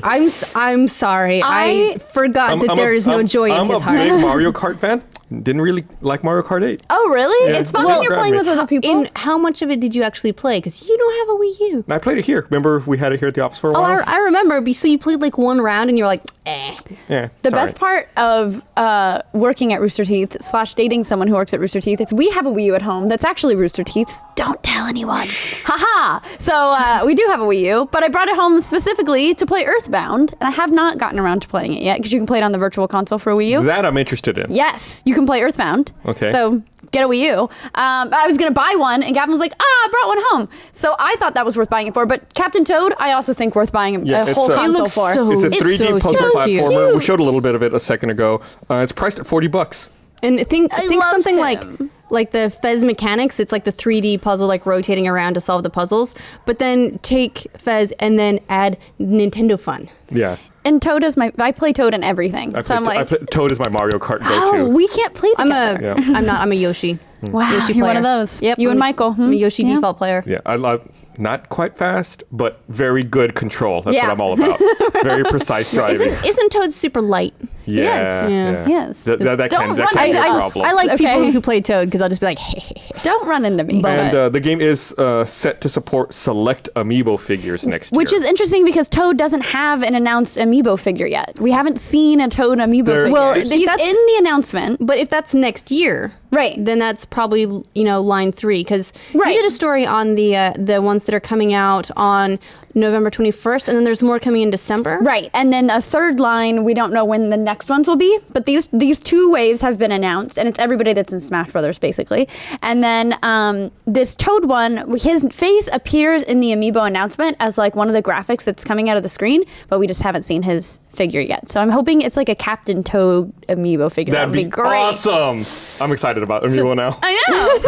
[SPEAKER 4] I'm sorry. I forgot that there is no joy in his heart.
[SPEAKER 3] I'm a big Mario Kart fan. didn't really like Mario Kart 8.
[SPEAKER 5] Oh, really?
[SPEAKER 3] Yeah,
[SPEAKER 5] It's fun
[SPEAKER 3] it
[SPEAKER 5] when
[SPEAKER 3] didn't
[SPEAKER 5] you're
[SPEAKER 3] grab
[SPEAKER 5] playing
[SPEAKER 3] me.
[SPEAKER 5] with other people.
[SPEAKER 4] And how much of it did you actually play? Because you don't have a Wii U.
[SPEAKER 3] I played it here. Remember, we had it here at the office for a
[SPEAKER 4] Oh,
[SPEAKER 3] while?
[SPEAKER 4] I remember. So you played like one round and you were like, eh.
[SPEAKER 3] Yeah.
[SPEAKER 5] The
[SPEAKER 3] it's
[SPEAKER 5] best
[SPEAKER 3] all right.
[SPEAKER 5] part of working at Rooster Teeth / dating someone who works at Rooster Teeth is we have a Wii U at home that's actually Rooster Teeth's. Don't tell anyone. Haha. So we do have a Wii U, but I brought it home specifically to play Earthbound, and I have not gotten around to playing it yet because you can play it on the Virtual Console for a Wii U.
[SPEAKER 3] That I'm interested in.
[SPEAKER 5] Yes, you can play Earthbound.
[SPEAKER 3] Okay.
[SPEAKER 5] So get a Wii U. I was going to buy one, and Gavin was like, I brought one home. So I thought that was worth buying it for. But Captain Toad, I also think worth buying
[SPEAKER 3] Yeah,
[SPEAKER 5] a
[SPEAKER 3] it's
[SPEAKER 5] whole
[SPEAKER 3] a- It
[SPEAKER 5] console
[SPEAKER 4] looks
[SPEAKER 5] for.
[SPEAKER 4] so-
[SPEAKER 3] It's a
[SPEAKER 4] It's
[SPEAKER 3] 3D
[SPEAKER 4] so
[SPEAKER 3] puzzle
[SPEAKER 4] cute.
[SPEAKER 3] platformer. We
[SPEAKER 5] Cute.
[SPEAKER 3] showed a little bit of it a second ago. It's priced at $40.
[SPEAKER 4] And think
[SPEAKER 5] love
[SPEAKER 4] something
[SPEAKER 5] him.
[SPEAKER 4] like the Fez mechanics. It's like the 3D puzzle, like rotating around to solve the puzzles. But then take Fez and then add Nintendo fun.
[SPEAKER 3] Yeah.
[SPEAKER 5] And Toad is I play Toad in everything. So I'm like,
[SPEAKER 3] Toad is my Mario Kart
[SPEAKER 5] oh,
[SPEAKER 3] go-to.
[SPEAKER 5] we can't play together.
[SPEAKER 3] Yeah.
[SPEAKER 4] I'm a Yoshi.
[SPEAKER 5] Wow,
[SPEAKER 4] Yoshi
[SPEAKER 5] you're one
[SPEAKER 4] player.
[SPEAKER 5] of those.
[SPEAKER 4] Yep.
[SPEAKER 5] You and
[SPEAKER 4] I'm a-
[SPEAKER 5] Michael.
[SPEAKER 4] I'm a Yoshi
[SPEAKER 5] Yeah.
[SPEAKER 4] default player.
[SPEAKER 3] Yeah, I love not quite fast, but very good control. That's
[SPEAKER 5] Yeah.
[SPEAKER 3] what I'm all about. Very precise driving.
[SPEAKER 4] Isn't Toad super light?
[SPEAKER 3] Yeah,
[SPEAKER 5] Yes.
[SPEAKER 3] yeah.
[SPEAKER 5] Yes.
[SPEAKER 3] That
[SPEAKER 5] Don't
[SPEAKER 3] can
[SPEAKER 5] run
[SPEAKER 3] be
[SPEAKER 5] into
[SPEAKER 3] a
[SPEAKER 5] us.
[SPEAKER 3] problem.
[SPEAKER 4] I like
[SPEAKER 5] Okay.
[SPEAKER 4] people who play Toad because I'll just be like, hey.
[SPEAKER 5] Don't run into me.
[SPEAKER 3] And the game is set to support select amiibo figures next year.
[SPEAKER 5] Which is interesting because Toad doesn't have an announced amiibo figure yet. We haven't seen a Toad amiibo
[SPEAKER 3] There-
[SPEAKER 5] figure.
[SPEAKER 4] Well,
[SPEAKER 5] He's in
[SPEAKER 4] that's-
[SPEAKER 5] the announcement.
[SPEAKER 4] But if that's next year,
[SPEAKER 5] Right.
[SPEAKER 4] then that's probably line 3 because
[SPEAKER 5] Right.
[SPEAKER 4] you did a story on the ones that are coming out on November 21st, and then there's more coming in December.
[SPEAKER 5] Right, and then a third line, we don't know when the next ones will be, but these two waves have been announced, and it's everybody that's in Smash Brothers, basically. And then this Toad one, his face appears in the amiibo announcement as like one of the graphics that's coming out of the screen, but we just haven't seen his figure yet. So I'm hoping it's like a Captain Toad amiibo figure.
[SPEAKER 3] That'd
[SPEAKER 5] That would be great.
[SPEAKER 3] awesome. I'm excited about amiibo now.
[SPEAKER 5] I know.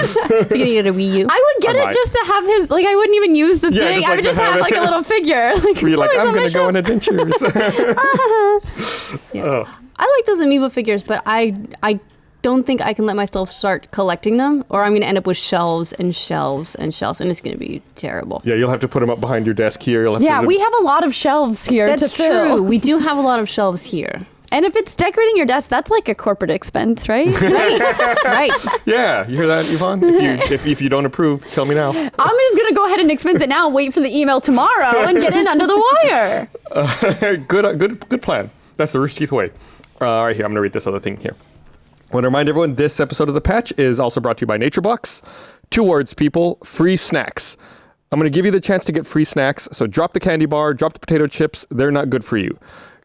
[SPEAKER 4] So you're gonna get a Wii U.
[SPEAKER 5] I would get
[SPEAKER 3] I
[SPEAKER 5] it
[SPEAKER 3] might.
[SPEAKER 5] just to have his, like, I wouldn't even use the
[SPEAKER 3] Yeah,
[SPEAKER 5] thing.
[SPEAKER 3] just
[SPEAKER 5] I
[SPEAKER 3] like
[SPEAKER 5] would
[SPEAKER 3] to
[SPEAKER 5] just
[SPEAKER 3] have
[SPEAKER 5] have
[SPEAKER 3] it.
[SPEAKER 5] like a little figure. Like,
[SPEAKER 3] Were you like,
[SPEAKER 5] oh, it's
[SPEAKER 3] I'm
[SPEAKER 5] on
[SPEAKER 3] going
[SPEAKER 5] my
[SPEAKER 3] to go on
[SPEAKER 5] shelf.
[SPEAKER 3] adventures? Oh.
[SPEAKER 4] I like those amiibo figures, but I don't think I can let myself start collecting them, or I'm gonna end up with shelves and shelves and shelves, and it's gonna be terrible.
[SPEAKER 3] Yeah, you'll have to put them up behind your desk here. You'll have
[SPEAKER 5] Yeah,
[SPEAKER 3] to
[SPEAKER 5] we have a lot of shelves here
[SPEAKER 4] That's
[SPEAKER 5] to fill.
[SPEAKER 4] true. We do have a lot of shelves here.
[SPEAKER 5] And if it's decorating your desk, that's like a corporate expense, right?
[SPEAKER 4] Right.
[SPEAKER 3] Yeah, you hear that, Yvonne? If you don't approve, tell me now.
[SPEAKER 5] I'm just going to go ahead and expense it now and wait for the email tomorrow and get in under the wire.
[SPEAKER 3] Good plan. That's the Rooster Teeth way. All right, here, I'm going to read this other thing here. I want to remind everyone this episode of The Patch is also brought to you by NatureBox. 2 words, people, free snacks. I'm going to give you the chance to get free snacks, so drop the candy bar, drop the potato chips. They're not good for you.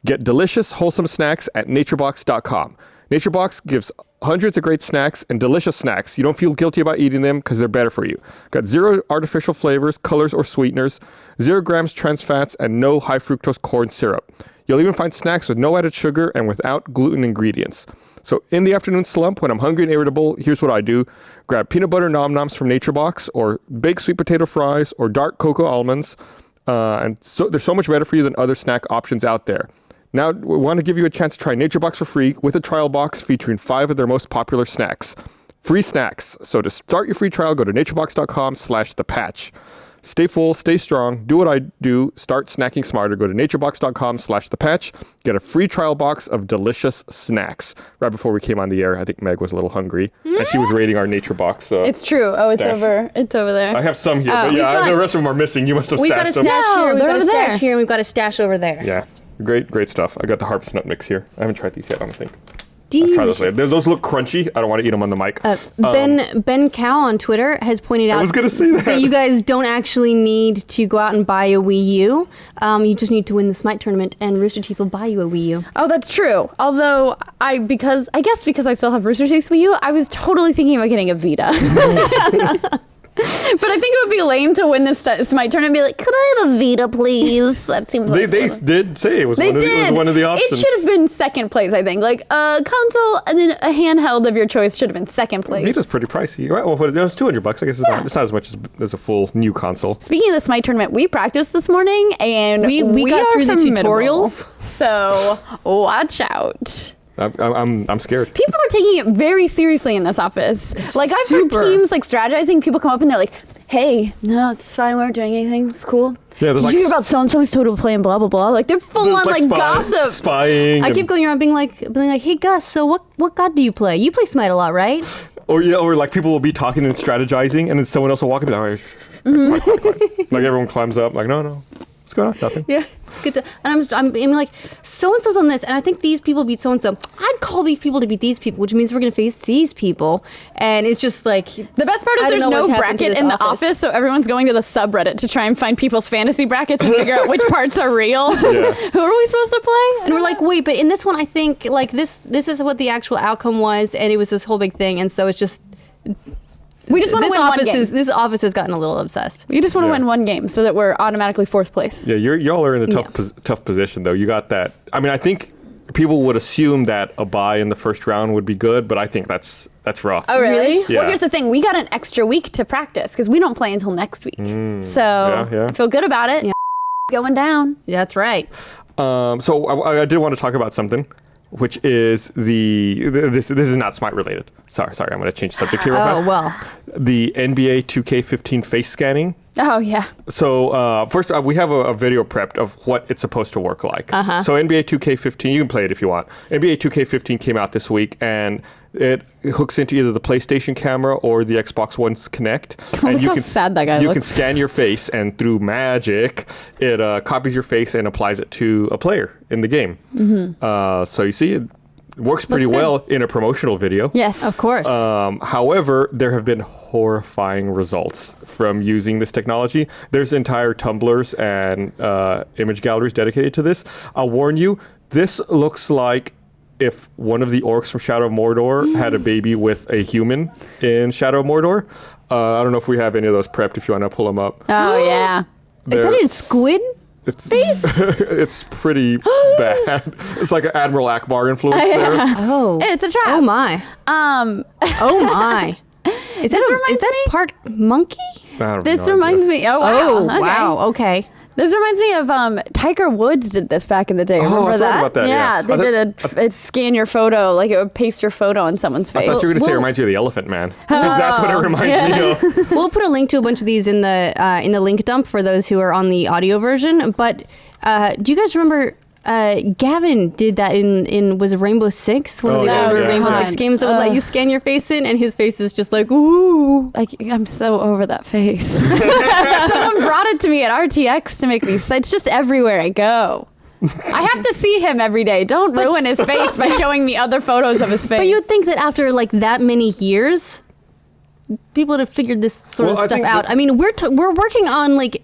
[SPEAKER 3] Get delicious, wholesome snacks at naturebox.com. NatureBox gives hundreds of great snacks and delicious snacks. You don't feel guilty about eating them because they're better for you. Got 0 artificial flavors, colors, or sweeteners, 0 grams trans fats, and no high fructose corn syrup. You'll even find snacks with no added sugar and without gluten ingredients. So in the afternoon slump, when I'm hungry and irritable, here's what I do. Grab peanut butter nom noms from NatureBox, or baked sweet potato fries, or dark cocoa almonds. And so they're so much better for you than other snack options out there. Now, we want to give you a chance to try NatureBox for free with a trial box featuring 5 of their most popular snacks. Free snacks. So to start your free trial, go to naturebox.com/thepatch. Stay full, stay strong, do what I do, start snacking smarter. Go to naturebox.com/thepatch. Get a free trial box of delicious snacks. Right before we came on the air, I think Meg was a little hungry, and she was rating our NatureBox.
[SPEAKER 5] It's true. Oh, it's
[SPEAKER 3] Stash.
[SPEAKER 5] over. It's over there.
[SPEAKER 3] I have some here, but
[SPEAKER 4] We've
[SPEAKER 3] yeah,
[SPEAKER 4] got-
[SPEAKER 3] the rest of them are missing. You must have
[SPEAKER 4] We've got a
[SPEAKER 3] stashed them.
[SPEAKER 4] stash
[SPEAKER 5] No,
[SPEAKER 4] here, we've
[SPEAKER 5] they're
[SPEAKER 4] got a
[SPEAKER 5] over
[SPEAKER 4] stash
[SPEAKER 5] there.
[SPEAKER 4] here, and we've got a stash over there.
[SPEAKER 3] Yeah, great stuff. I got the Harvest Nut Mix here. I haven't tried these yet, I don't think. I'll try those later. Those look crunchy. I don't want to eat them on the mic.
[SPEAKER 4] Ben Cow on Twitter has pointed out
[SPEAKER 3] was gonna say that.
[SPEAKER 4] you guys don't actually need to go out and buy a Wii U. You just need to win the Smite tournament, and Rooster Teeth will buy you a Wii U.
[SPEAKER 5] Oh, that's true. Although, because I still have Rooster Teeth's Wii U, I was totally thinking about getting a Vita. But I think it would be lame to win this Smite tournament and be like, could I have a Vita, please? That seems like...
[SPEAKER 3] They did say it was
[SPEAKER 5] They
[SPEAKER 3] one of
[SPEAKER 5] did.
[SPEAKER 3] it was one of the options.
[SPEAKER 5] It should have been second place, I think. Like a console and then a handheld of your choice should have been second place.
[SPEAKER 3] Vita's pretty pricey. Well, it was $200. I guess it's not as much as a full new console.
[SPEAKER 5] Speaking of the Smite tournament, we practiced this morning and
[SPEAKER 4] We got
[SPEAKER 5] are
[SPEAKER 4] through the
[SPEAKER 5] formidable.
[SPEAKER 4] tutorials.
[SPEAKER 5] So watch out.
[SPEAKER 3] I'm scared.
[SPEAKER 5] People are taking it very seriously in this office. Like I've
[SPEAKER 4] Super.
[SPEAKER 5] heard teams like strategizing. People come up and they're like, hey, no, it's fine. We weren't doing anything. It's cool.
[SPEAKER 3] Yeah,
[SPEAKER 5] Did you hear about so and so? He's totally playing blah blah blah. Like they're full on like gossip,
[SPEAKER 3] spying.
[SPEAKER 4] I keep going around being like, hey Gus, so what god do you play? You play Smite a lot, right?
[SPEAKER 3] Or like people will be talking and strategizing, and then someone else will walk in and be like, quiet. Like everyone climbs up, like no, what's going on? Nothing.
[SPEAKER 4] Yeah, it's good. And I'm like, so and so's on this, and I think these people beat so and so. I'd call these people to beat these people, which means we're gonna face these people, and it's just like
[SPEAKER 5] the best part is there's no bracket in the office, so everyone's going to the subreddit to try and find people's fantasy brackets and figure out which parts are real. Yeah. Who are we supposed to play?
[SPEAKER 4] And we're like, wait, but in this one, I think like this is what the actual outcome was, and it was this whole big thing, and so it's just.
[SPEAKER 5] We just want to win one game.
[SPEAKER 4] This office has gotten a little obsessed.
[SPEAKER 5] We just want to win one game so that we're automatically 4th place.
[SPEAKER 3] Yeah, y'all are in a tough position though. You got that. I mean, I think people would assume that a bye in the first round would be good, but I think that's rough.
[SPEAKER 5] Oh, really?
[SPEAKER 3] Yeah.
[SPEAKER 5] Well, here's the thing. We got an extra week to practice because we don't play until next week. So I feel good about it. Yeah. Going down.
[SPEAKER 4] Yeah, that's right.
[SPEAKER 3] So I did want to talk about something, which is this is not Smite related. Sorry, I'm going to change subject here real fast.
[SPEAKER 4] Oh, well.
[SPEAKER 3] The NBA 2K15 face scanning.
[SPEAKER 5] Oh, yeah.
[SPEAKER 3] So first, we have a video prepped of what it's supposed to work like. So NBA 2K15, you can play it if you want. NBA 2K15 came out this week, and it hooks into either the PlayStation camera or the Xbox One's Kinect.
[SPEAKER 5] Look how sad that guy looks.
[SPEAKER 3] You can scan your face, and through magic, it copies your face and applies it to a player in the game. So you see, it works pretty well in a promotional video.
[SPEAKER 5] Yes,
[SPEAKER 4] of course.
[SPEAKER 3] However, there have been horrifying results from using this technology. There's entire Tumblrs and image galleries dedicated to this. I'll warn you, this looks like if one of the orcs from Shadow of Mordor had a baby with a human in Shadow of Mordor. I don't know if we have any of those prepped if you want to pull them up.
[SPEAKER 5] Oh, yeah.
[SPEAKER 4] Is that a squid?
[SPEAKER 3] It's pretty bad. It's like an Admiral Akbar influence there.
[SPEAKER 4] Oh.
[SPEAKER 5] It's a trap.
[SPEAKER 4] Oh, my.
[SPEAKER 5] Oh,
[SPEAKER 4] my. Is that part monkey?
[SPEAKER 5] This reminds me. Oh, wow.
[SPEAKER 4] Oh, wow. Okay.
[SPEAKER 5] This reminds me of Tiger Woods did this back in the day. Remember
[SPEAKER 3] I
[SPEAKER 5] that?
[SPEAKER 3] About that? Yeah,
[SPEAKER 5] they did a scan your photo, like it would paste your photo on someone's face.
[SPEAKER 3] I thought you were going to say it reminds you of the Elephant Man. Because that's what it reminds me of.
[SPEAKER 4] We'll put a link to a bunch of these in the link dump for those who are on the audio version. But do you guys remember Gavin did that in was it Rainbow Six? One of the older Rainbow Six games that would let you scan your face in, and his face is just like, ooh.
[SPEAKER 5] Like, I'm so over that face. Someone brought it to me at RTX to make me, it's just everywhere I go. I have to see him every day. Don't ruin his face by showing me other photos of his face.
[SPEAKER 4] But you'd think that after like that many years, people would have figured this sort of stuff out. I mean, we're working on like,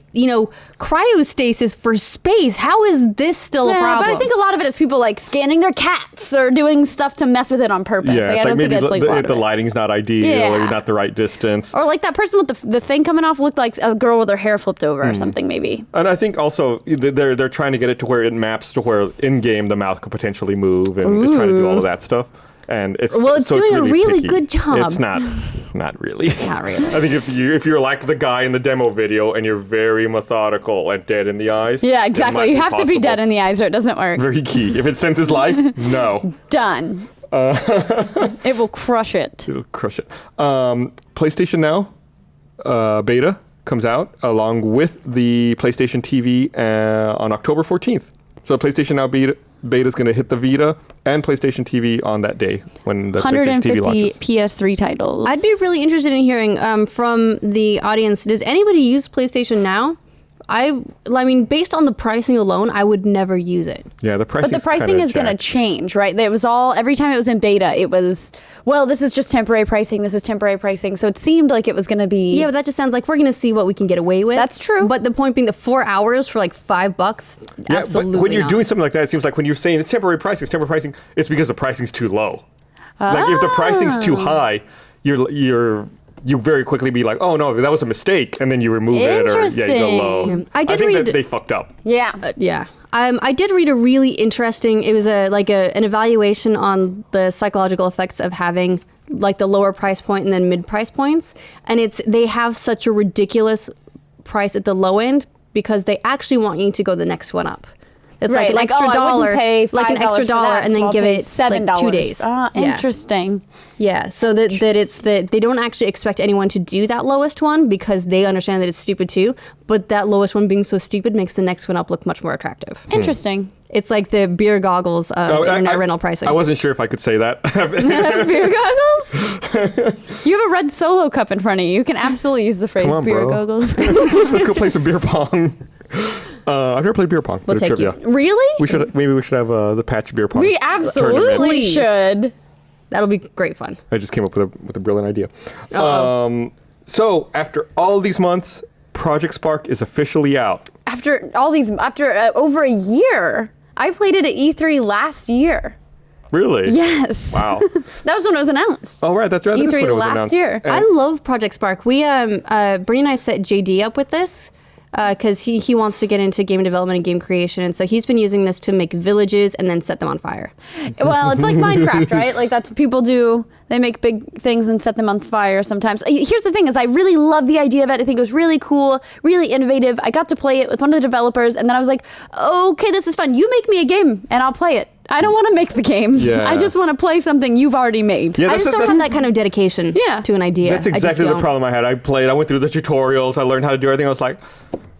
[SPEAKER 4] cryostasis for space. How is this still a problem?
[SPEAKER 5] But I think a lot of it is people like scanning their cats or doing stuff to mess with it on purpose.
[SPEAKER 3] Yeah,
[SPEAKER 5] like, I don't think
[SPEAKER 3] maybe
[SPEAKER 5] that's like
[SPEAKER 3] the lighting's not ideal or you're not the right distance.
[SPEAKER 5] Or like that person with the thing coming off looked like a girl with her hair flipped over or something maybe.
[SPEAKER 3] And I think also they're trying to get it to where it maps to where in game the mouth could potentially move and it's trying to do all of that stuff. And it's
[SPEAKER 4] doing a really good job.
[SPEAKER 3] It's not really.
[SPEAKER 5] Not really.
[SPEAKER 3] I think if you're like the guy in the demo video and you're very methodical and dead in the eyes.
[SPEAKER 5] Yeah, exactly. You have to be dead in the eyes or it doesn't work.
[SPEAKER 3] Very key. If it senses life, no.
[SPEAKER 5] Done. It will crush it.
[SPEAKER 3] It'll crush it. PlayStation Now beta comes out along with the PlayStation TV on October 14th. So PlayStation Now beta is going to hit the Vita and PlayStation TV on that day when the PlayStation TV launches.
[SPEAKER 5] 150 PS3 titles.
[SPEAKER 4] I'd be really interested in hearing from the audience, does anybody use PlayStation Now? I mean, based on the pricing alone, I would never use it.
[SPEAKER 3] Yeah, the pricing.
[SPEAKER 5] But the pricing is going to change, right? It was every time it was in beta, it was, well, this is just temporary pricing. This is temporary pricing. So it seemed like it was going to be.
[SPEAKER 4] Yeah, but that just sounds like we're going to see what we can get away with.
[SPEAKER 5] That's true.
[SPEAKER 4] But the point being, the 4 hours for like $5, absolutely
[SPEAKER 3] but when you're
[SPEAKER 4] not.
[SPEAKER 3] doing something like that, it seems like when you're saying it's temporary pricing, it's because the pricing's too low. Like if the pricing's too high, you very quickly be like, oh no, that was a mistake, and then you remove it, or you go low. I think that they fucked up.
[SPEAKER 5] Yeah,
[SPEAKER 4] yeah. I did read a really interesting. It was an evaluation on the psychological effects of having like the lower price point and then mid price points, and they have such a ridiculous price at the low end because they actually want you to go the next one up. It's like an extra dollar,
[SPEAKER 5] pay
[SPEAKER 4] like an extra
[SPEAKER 5] $5
[SPEAKER 4] dollar,
[SPEAKER 5] for that,
[SPEAKER 4] and
[SPEAKER 5] so
[SPEAKER 4] then
[SPEAKER 5] I'll
[SPEAKER 4] give
[SPEAKER 5] pay
[SPEAKER 4] it
[SPEAKER 5] $7.
[SPEAKER 4] like 2 days.
[SPEAKER 5] Ah, interesting.
[SPEAKER 4] Yeah, so that it's that they don't actually expect anyone to do that lowest one because they understand that it's stupid too. But that lowest one being so stupid makes the next one up look much more attractive.
[SPEAKER 5] Interesting.
[SPEAKER 4] It's like the beer goggles of internet rental pricing.
[SPEAKER 3] I wasn't sure if I could say that.
[SPEAKER 5] Beer goggles? You have a red Solo cup in front of you. You can absolutely use the phrase
[SPEAKER 3] Come on,
[SPEAKER 5] beer
[SPEAKER 3] bro.
[SPEAKER 5] goggles.
[SPEAKER 3] Let's go play some beer pong. I've never played beer pong.
[SPEAKER 4] We'll take you.
[SPEAKER 5] Really?
[SPEAKER 3] Maybe we should have the patch beer pong.
[SPEAKER 5] We absolutely
[SPEAKER 4] Please.
[SPEAKER 5] should.
[SPEAKER 4] That'll be great fun.
[SPEAKER 3] I just came up with a brilliant idea. So after all these months, Project Spark is officially out.
[SPEAKER 5] After over a year. I played it at E3 last year.
[SPEAKER 3] Really?
[SPEAKER 5] Yes.
[SPEAKER 3] Wow.
[SPEAKER 5] That was when it was announced.
[SPEAKER 3] Oh, right. That's right. That is when
[SPEAKER 5] E3
[SPEAKER 3] it was
[SPEAKER 5] last
[SPEAKER 3] announced.
[SPEAKER 5] year.
[SPEAKER 3] And-
[SPEAKER 4] I love Project Spark. We Brittany and I set JD up with this because he wants to get into game development and game creation, and so he's been using this to make villages and then set them on fire.
[SPEAKER 5] Well, it's like Minecraft, right? Like that's what people do. They make big things and set them on fire sometimes. Here's the thing is I really love the idea of it. I think it was really cool, really innovative. I got to play it with one of the developers, and then I was like, okay, this is fun. You make me a game and I'll play it. I don't want to make the game.
[SPEAKER 3] Yeah.
[SPEAKER 5] I just want to play something you've already made.
[SPEAKER 3] Yeah,
[SPEAKER 4] I just don't have that kind of dedication to an idea.
[SPEAKER 3] That's exactly the problem I had. I went through the tutorials. I learned how to do everything. I was like,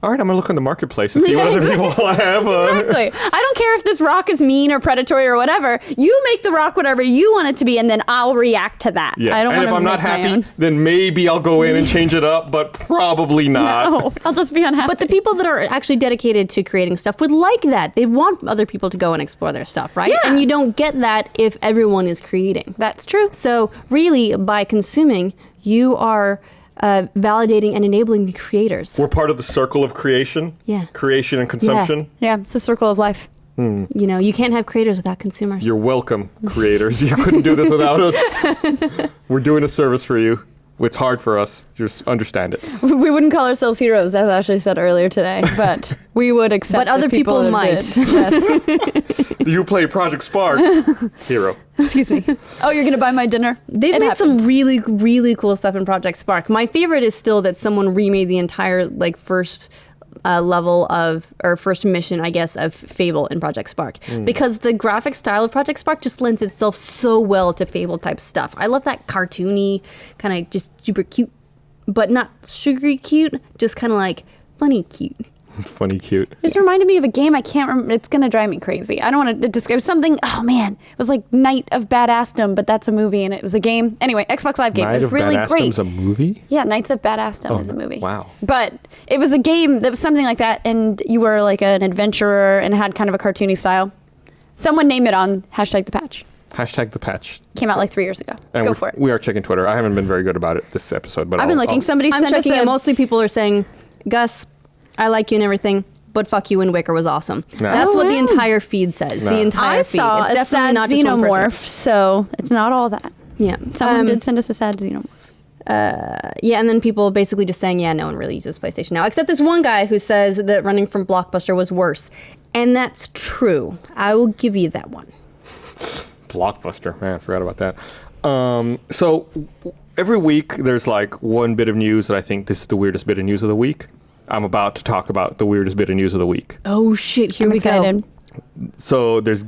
[SPEAKER 3] all right, I'm going to look on the marketplace and see what other people have.
[SPEAKER 5] Exactly. I don't care if this rock is mean or predatory or whatever. You make the rock whatever you want it to be, and then I'll react to that.
[SPEAKER 3] Yeah.
[SPEAKER 5] I don't
[SPEAKER 3] and
[SPEAKER 5] want
[SPEAKER 3] if
[SPEAKER 5] to
[SPEAKER 3] I'm not
[SPEAKER 5] make my
[SPEAKER 3] happy,
[SPEAKER 5] own.
[SPEAKER 3] then maybe I'll go in and change it up, but probably not.
[SPEAKER 5] No, I'll just be unhappy.
[SPEAKER 4] But the people that are actually dedicated to creating stuff would like that. They want other people to go and explore their stuff, right?
[SPEAKER 5] Yeah.
[SPEAKER 4] And you don't get that if everyone is creating.
[SPEAKER 5] That's true.
[SPEAKER 4] So really, by consuming, you are validating and enabling the creators.
[SPEAKER 3] We're part of the circle of creation.
[SPEAKER 4] Yeah.
[SPEAKER 3] Creation and consumption.
[SPEAKER 5] Yeah, it's a circle of life.
[SPEAKER 4] You know, you can't have creators without consumers.
[SPEAKER 3] You're welcome, creators. You couldn't do this without us. We're doing a service for you. It's hard for us. Just understand it.
[SPEAKER 5] We wouldn't call ourselves heroes, as Ashley said earlier today, but we would accept.
[SPEAKER 4] But other
[SPEAKER 5] the
[SPEAKER 4] people
[SPEAKER 5] that
[SPEAKER 4] might.
[SPEAKER 5] did. Yes.
[SPEAKER 3] You play Project Spark. Hero.
[SPEAKER 4] Excuse me.
[SPEAKER 5] Oh, you're gonna buy my dinner?
[SPEAKER 4] They've
[SPEAKER 5] It
[SPEAKER 4] made some
[SPEAKER 5] happens.
[SPEAKER 4] really, really cool stuff in Project Spark. My favorite is still that someone remade the entire first level of, or first mission, I guess, of Fable in Project Spark. Because the graphic style of Project Spark just lends itself so well to Fable type stuff. I love that cartoony, kind of just super cute, but not sugary cute, just kind of like funny cute.
[SPEAKER 3] Funny, cute.
[SPEAKER 5] It just reminded me of a game. I can't remember. It's gonna drive me crazy. I don't want to describe something. Oh man, it was like Night of Badassdom, but that's a movie and it was a game. Anyway, Xbox Live game.
[SPEAKER 3] Night
[SPEAKER 5] It was
[SPEAKER 3] of
[SPEAKER 5] really
[SPEAKER 3] Badassdom's
[SPEAKER 5] great.
[SPEAKER 3] a movie?
[SPEAKER 5] Yeah, Knights of Badassdom is a movie.
[SPEAKER 3] Wow.
[SPEAKER 5] But it was a game that was something like that, and you were like an adventurer and it had kind of a cartoony style. Someone name it on #the patch.
[SPEAKER 3] #the patch.
[SPEAKER 5] Came out like 3 years ago.
[SPEAKER 3] And
[SPEAKER 5] Go for it.
[SPEAKER 3] We are checking Twitter. I haven't been very good about it this episode, but
[SPEAKER 5] I've been looking. Somebody
[SPEAKER 4] I'm
[SPEAKER 5] sent us
[SPEAKER 4] checking it.
[SPEAKER 5] a
[SPEAKER 4] Mostly people are saying, Gus, I like you and everything, but fuck you, Wind Waker was awesome.
[SPEAKER 3] Nah.
[SPEAKER 4] That's
[SPEAKER 5] Oh,
[SPEAKER 4] what the
[SPEAKER 5] wow.
[SPEAKER 4] entire feed says.
[SPEAKER 3] Nah.
[SPEAKER 4] The entire
[SPEAKER 5] I
[SPEAKER 4] feed.
[SPEAKER 5] saw
[SPEAKER 4] It's
[SPEAKER 5] a
[SPEAKER 4] definitely
[SPEAKER 5] sad
[SPEAKER 4] not just one person.
[SPEAKER 5] xenomorph, so it's not all that.
[SPEAKER 4] Yeah.
[SPEAKER 5] Someone did send us a sad xenomorph.
[SPEAKER 4] Yeah, and then people basically just saying, yeah, no one really uses PlayStation now. Except this one guy who says that running from Blockbuster was worse. And that's true. I will give you that one.
[SPEAKER 3] Blockbuster. Man, I forgot about that. So every week there's like one bit of news that I think this is the weirdest bit of news of the week. I'm about to talk about the weirdest bit of news of the week.
[SPEAKER 4] Oh, shit. Here
[SPEAKER 5] I'm
[SPEAKER 4] we
[SPEAKER 5] excited.
[SPEAKER 4] go.
[SPEAKER 3] So there's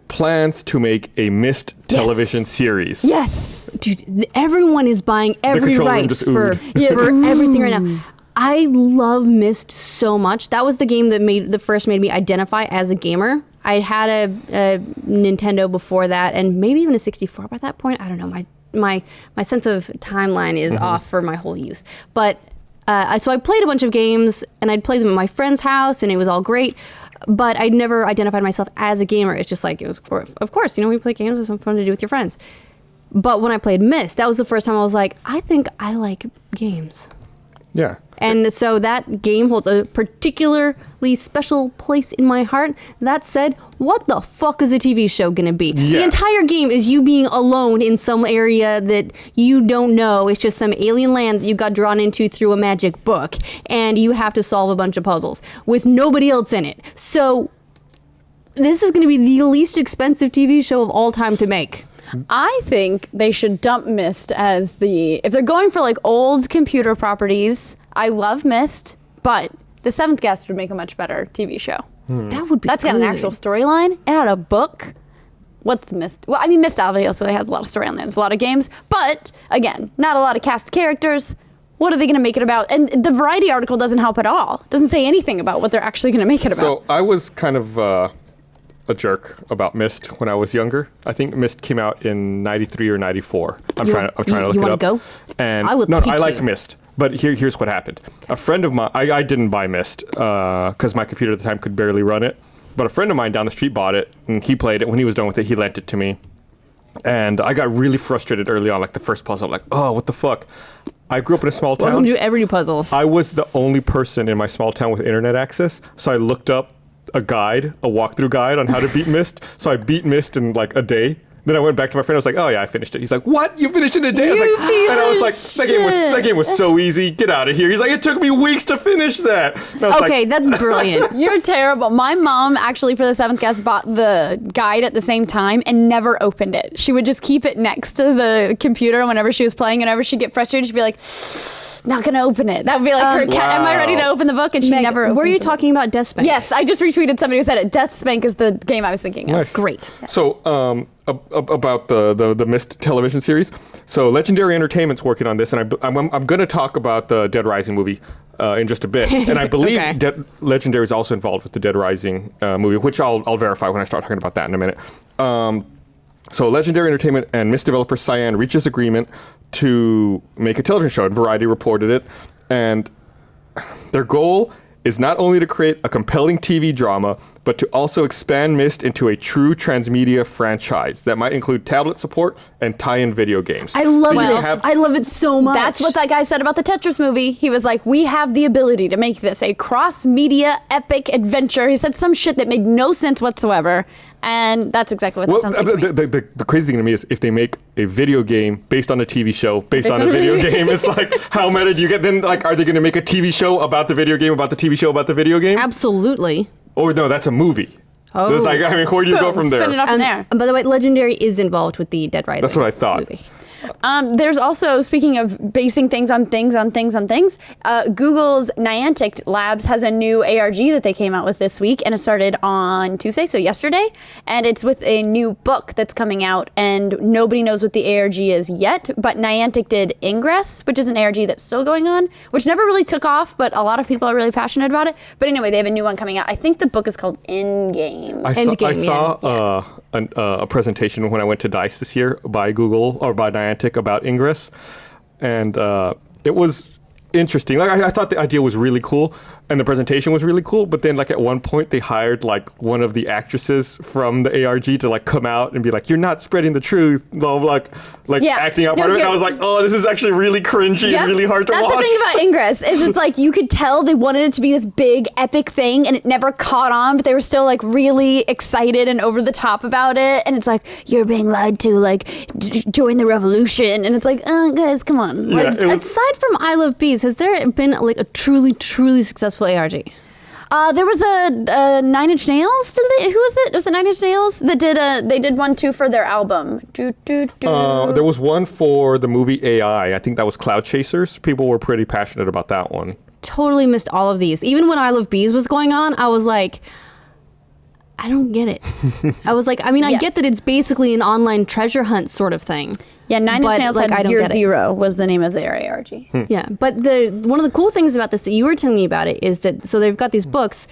[SPEAKER 3] plans to make a Myst television series.
[SPEAKER 5] Yes.
[SPEAKER 4] Dude, everyone is buying every
[SPEAKER 3] control room
[SPEAKER 4] rights
[SPEAKER 3] just
[SPEAKER 4] for everything right now. I love Myst so much. That was the game that first made me identify as a gamer. I had a Nintendo before that, and maybe even a 64 by that point. I don't know. My sense of timeline is off for my whole youth. But so I played a bunch of games, and I'd play them at my friend's house, and it was all great. But I'd never identified myself as a gamer. It's just like, it was, of course, we play games. It's something fun to do with your friends. But when I played Myst, that was the first time I was like, I think I like games.
[SPEAKER 3] Yeah.
[SPEAKER 4] And so that game holds a particularly special place in my heart. That said, what the fuck is a TV show gonna be?
[SPEAKER 3] Yeah.
[SPEAKER 4] The entire game is you being alone in some area that you don't know. It's just some alien land that you got drawn into through a magic book. And you have to solve a bunch of puzzles with nobody else in it. So this is gonna be the least expensive TV show of all time to make.
[SPEAKER 5] I think they should dump Myst as if they're going for like old computer properties. I love Myst, but The Seventh Guest would make a much better TV show.
[SPEAKER 4] That would be
[SPEAKER 5] That's got an actual storyline. It had a book. What's the Myst? Well, I mean, Myst obviously has a lot of storyline. There's a lot of games. But, again, not a lot of cast characters. What are they going to make it about? And the Variety article doesn't help at all. Doesn't say anything about what they're actually going to make it about.
[SPEAKER 3] So I was kind of a jerk about Myst when I was younger. I think Myst came out in 93 or 94. I'm trying to look it up.
[SPEAKER 4] You want to go?
[SPEAKER 3] And
[SPEAKER 4] I will
[SPEAKER 3] no,
[SPEAKER 4] take
[SPEAKER 3] I liked
[SPEAKER 4] you.
[SPEAKER 3] Myst. But here's what happened. A friend of mine, I didn't buy Myst because my computer at the time could barely run it. But a friend of mine down the street bought it, and he played it. When he was done with it, he lent it to me. And I got really frustrated early on, like the first puzzle. Like, oh, what the fuck? I grew up in a small town.
[SPEAKER 4] Welcome to every puzzle.
[SPEAKER 3] I was the only person in my small town with internet access, so I looked up a walkthrough guide on how to beat Myst. So I beat Myst in like a day. Then I went back to my friend. I was like, "Oh yeah, I finished it." He's like, "What? You finished it in a day?" I was
[SPEAKER 5] You
[SPEAKER 3] like, and I was like,
[SPEAKER 5] piece
[SPEAKER 3] "That game was so easy. Get out of here." He's like, "It took me weeks to finish that." And I was
[SPEAKER 4] Okay,
[SPEAKER 3] like,
[SPEAKER 4] that's brilliant.
[SPEAKER 5] You're terrible. My mom actually for the 7th guest bought the guide at the same time and never opened it. She would just keep it next to the computer whenever she was playing. Whenever she'd get frustrated, she'd be like, not going to open it. That would be like her, am I ready to open the book? And she
[SPEAKER 4] Meg,
[SPEAKER 5] never opened
[SPEAKER 4] were you
[SPEAKER 5] it.
[SPEAKER 4] talking about Death Spank?
[SPEAKER 5] Yes, I just retweeted somebody who said it. Death Spank is the game I was thinking of.
[SPEAKER 3] Nice.
[SPEAKER 4] Great.
[SPEAKER 3] So, about the Myst television series. So, Legendary Entertainment's working on this, and I'm going to talk about the Dead Rising movie in just a bit. And I believe
[SPEAKER 4] Okay.
[SPEAKER 3] Legendary is also involved with the Dead Rising movie, which I'll verify when I start talking about that in a minute. So, Legendary Entertainment and Myst developer Cyan reaches agreement to make a television show, and Variety reported it. And their goal is not only to create a compelling TV drama, but to also expand Myst into a true transmedia franchise that might include tablet support and tie-in video games.
[SPEAKER 4] I love
[SPEAKER 3] So you
[SPEAKER 4] this.
[SPEAKER 3] have-
[SPEAKER 4] I love it so much.
[SPEAKER 5] That's what that guy said about the Tetris movie. He was like, we have the ability to make this a cross-media epic adventure. He said some shit that made no sense whatsoever. And that's exactly what that sounds like to me.
[SPEAKER 3] the crazy thing to me is if they make a video game based on a TV show, based on a video game, it's like, how meta do you get? Then, like, are they going to make a TV show about the video game, about the TV show, about the video game?
[SPEAKER 4] Absolutely.
[SPEAKER 3] Or no, that's a movie.
[SPEAKER 4] Oh.
[SPEAKER 3] It's like, I mean, where do you go from there?
[SPEAKER 5] Spin it up from there.
[SPEAKER 4] And by the way, Legendary is involved with the Dead Rising.
[SPEAKER 3] That's what I thought.
[SPEAKER 4] Movie.
[SPEAKER 5] There's also, speaking of basing things on things, Google's Niantic Labs has a new ARG that they came out with this week, and it started on Tuesday, so yesterday, and it's with a new book that's coming out, and nobody knows what the ARG is yet, but Niantic did Ingress, which is an ARG that's still going on, which never really took off, but a lot of people are really passionate about it. But anyway, they have a new one coming out. I think the book is called Endgame.
[SPEAKER 3] I saw a presentation when I went to DICE this year by Google or by Niantic about Ingress, and it was interesting. Like I thought the idea was really cool, and the presentation was really cool. But then, like at one point, they hired like one of the actresses from the ARG to like come out and be like, "You're not spreading the truth," blah, blah, like
[SPEAKER 5] Yeah.
[SPEAKER 3] acting out
[SPEAKER 5] No,
[SPEAKER 3] part of it. And
[SPEAKER 5] yeah.
[SPEAKER 3] I was like, "Oh, this is actually really cringy
[SPEAKER 5] Yep.
[SPEAKER 3] and really hard to
[SPEAKER 5] That's
[SPEAKER 3] watch."
[SPEAKER 5] the thing about Ingress is it's like you could tell they wanted it to be this big epic thing and it never caught on, but they were still like really excited and over the top about it. And it's like, you're being lied to, like join the revolution. And it's like, oh, guys, come on.
[SPEAKER 3] Yeah, it was-
[SPEAKER 4] Aside from I Love Bees, has there been like a truly, truly successful ARG?
[SPEAKER 5] There was a 9 Inch Nails. Who was it? Was it 9 Inch Nails that did they did one too for their album?
[SPEAKER 3] There was one for the movie AI. I think that was Cloud Chasers. People were pretty passionate about that one.
[SPEAKER 4] Totally missed all of these. Even when I Love Bees was going on, I was like, I don't get it. I was like, I mean, I
[SPEAKER 5] Yes.
[SPEAKER 4] get that it's basically an online treasure hunt sort of thing.
[SPEAKER 5] Yeah, 9 Inch
[SPEAKER 4] But,
[SPEAKER 5] Nails
[SPEAKER 4] like, I
[SPEAKER 5] had
[SPEAKER 4] don't
[SPEAKER 5] Year
[SPEAKER 4] get it.
[SPEAKER 5] Zero was the name of their ARG.
[SPEAKER 4] Yeah, but one of the cool things about this that you were telling me about it is that so they've got these books,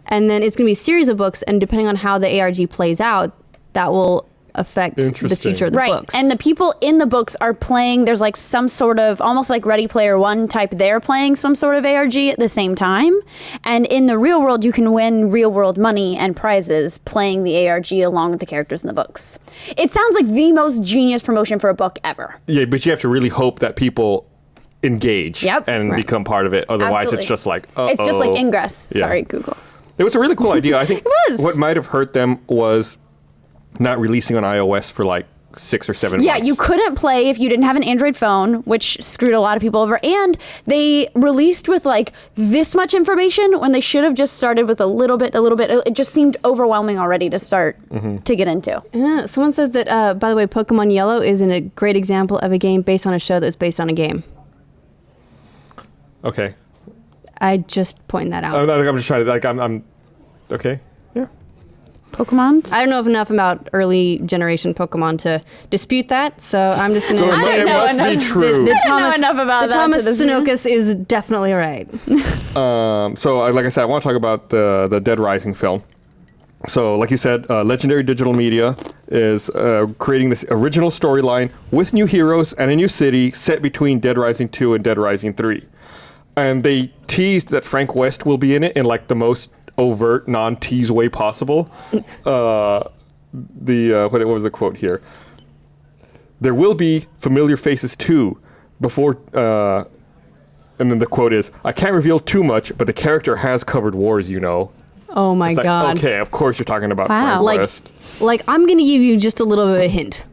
[SPEAKER 4] and then it's going to be a series of books, and depending on how the ARG plays out, that will affect the
[SPEAKER 3] Interesting.
[SPEAKER 4] future of the
[SPEAKER 5] Right.
[SPEAKER 4] books.
[SPEAKER 5] And the people in the books are playing, there's like some sort of, almost like Ready Player One type, they're playing some sort of ARG at the same time. And in the real world, you can win real world money and prizes playing the ARG along with the characters in the books. It sounds like the most genius promotion for a book ever.
[SPEAKER 3] Yeah, but you have to really hope that people engage
[SPEAKER 5] Yep.
[SPEAKER 3] and become part of it. Otherwise,
[SPEAKER 5] Absolutely.
[SPEAKER 3] it's just like,
[SPEAKER 5] It's just like Ingress.
[SPEAKER 3] Yeah.
[SPEAKER 5] Sorry, Google.
[SPEAKER 3] It was a really cool idea. I think
[SPEAKER 5] was.
[SPEAKER 3] what might have hurt them was not releasing on iOS for like 6 or 7
[SPEAKER 5] Yeah,
[SPEAKER 3] months.
[SPEAKER 5] you couldn't play if you didn't have an Android phone, which screwed a lot of people over. And they released with like this much information when they should have just started with a little bit. It just seemed overwhelming already to start to get into.
[SPEAKER 4] Yeah, someone says that, by the way, Pokemon Yellow is a great example of a game based on a show that's based on a game.
[SPEAKER 3] Okay.
[SPEAKER 4] I just pointed that out.
[SPEAKER 3] I'm just trying to, like, I'm Okay. Yeah.
[SPEAKER 5] Pokemon?
[SPEAKER 4] I don't know enough about early generation Pokemon to dispute that, so I'm just going
[SPEAKER 3] So
[SPEAKER 4] to say
[SPEAKER 3] it must be true.
[SPEAKER 4] the
[SPEAKER 5] I don't know enough about
[SPEAKER 4] the
[SPEAKER 5] that
[SPEAKER 4] Thomas
[SPEAKER 5] to this-
[SPEAKER 4] Sinokus is definitely right.
[SPEAKER 3] So, like I said, I want to talk about the Dead Rising film. So, like you said, Legendary Digital Media is creating this original storyline with new heroes and a new city set between Dead Rising 2 and Dead Rising 3. And they teased that Frank West will be in it in like the most overt, non-tease way possible. What was the quote here? There will be familiar faces too, before... and then the quote is, I can't reveal too much, but the character has covered wars, you know.
[SPEAKER 4] Oh my
[SPEAKER 3] It's like,
[SPEAKER 4] god.
[SPEAKER 3] okay, of course you're talking about
[SPEAKER 5] Wow.
[SPEAKER 3] Frank
[SPEAKER 4] Like,
[SPEAKER 3] West.
[SPEAKER 4] I'm going to give you just a little bit of a hint.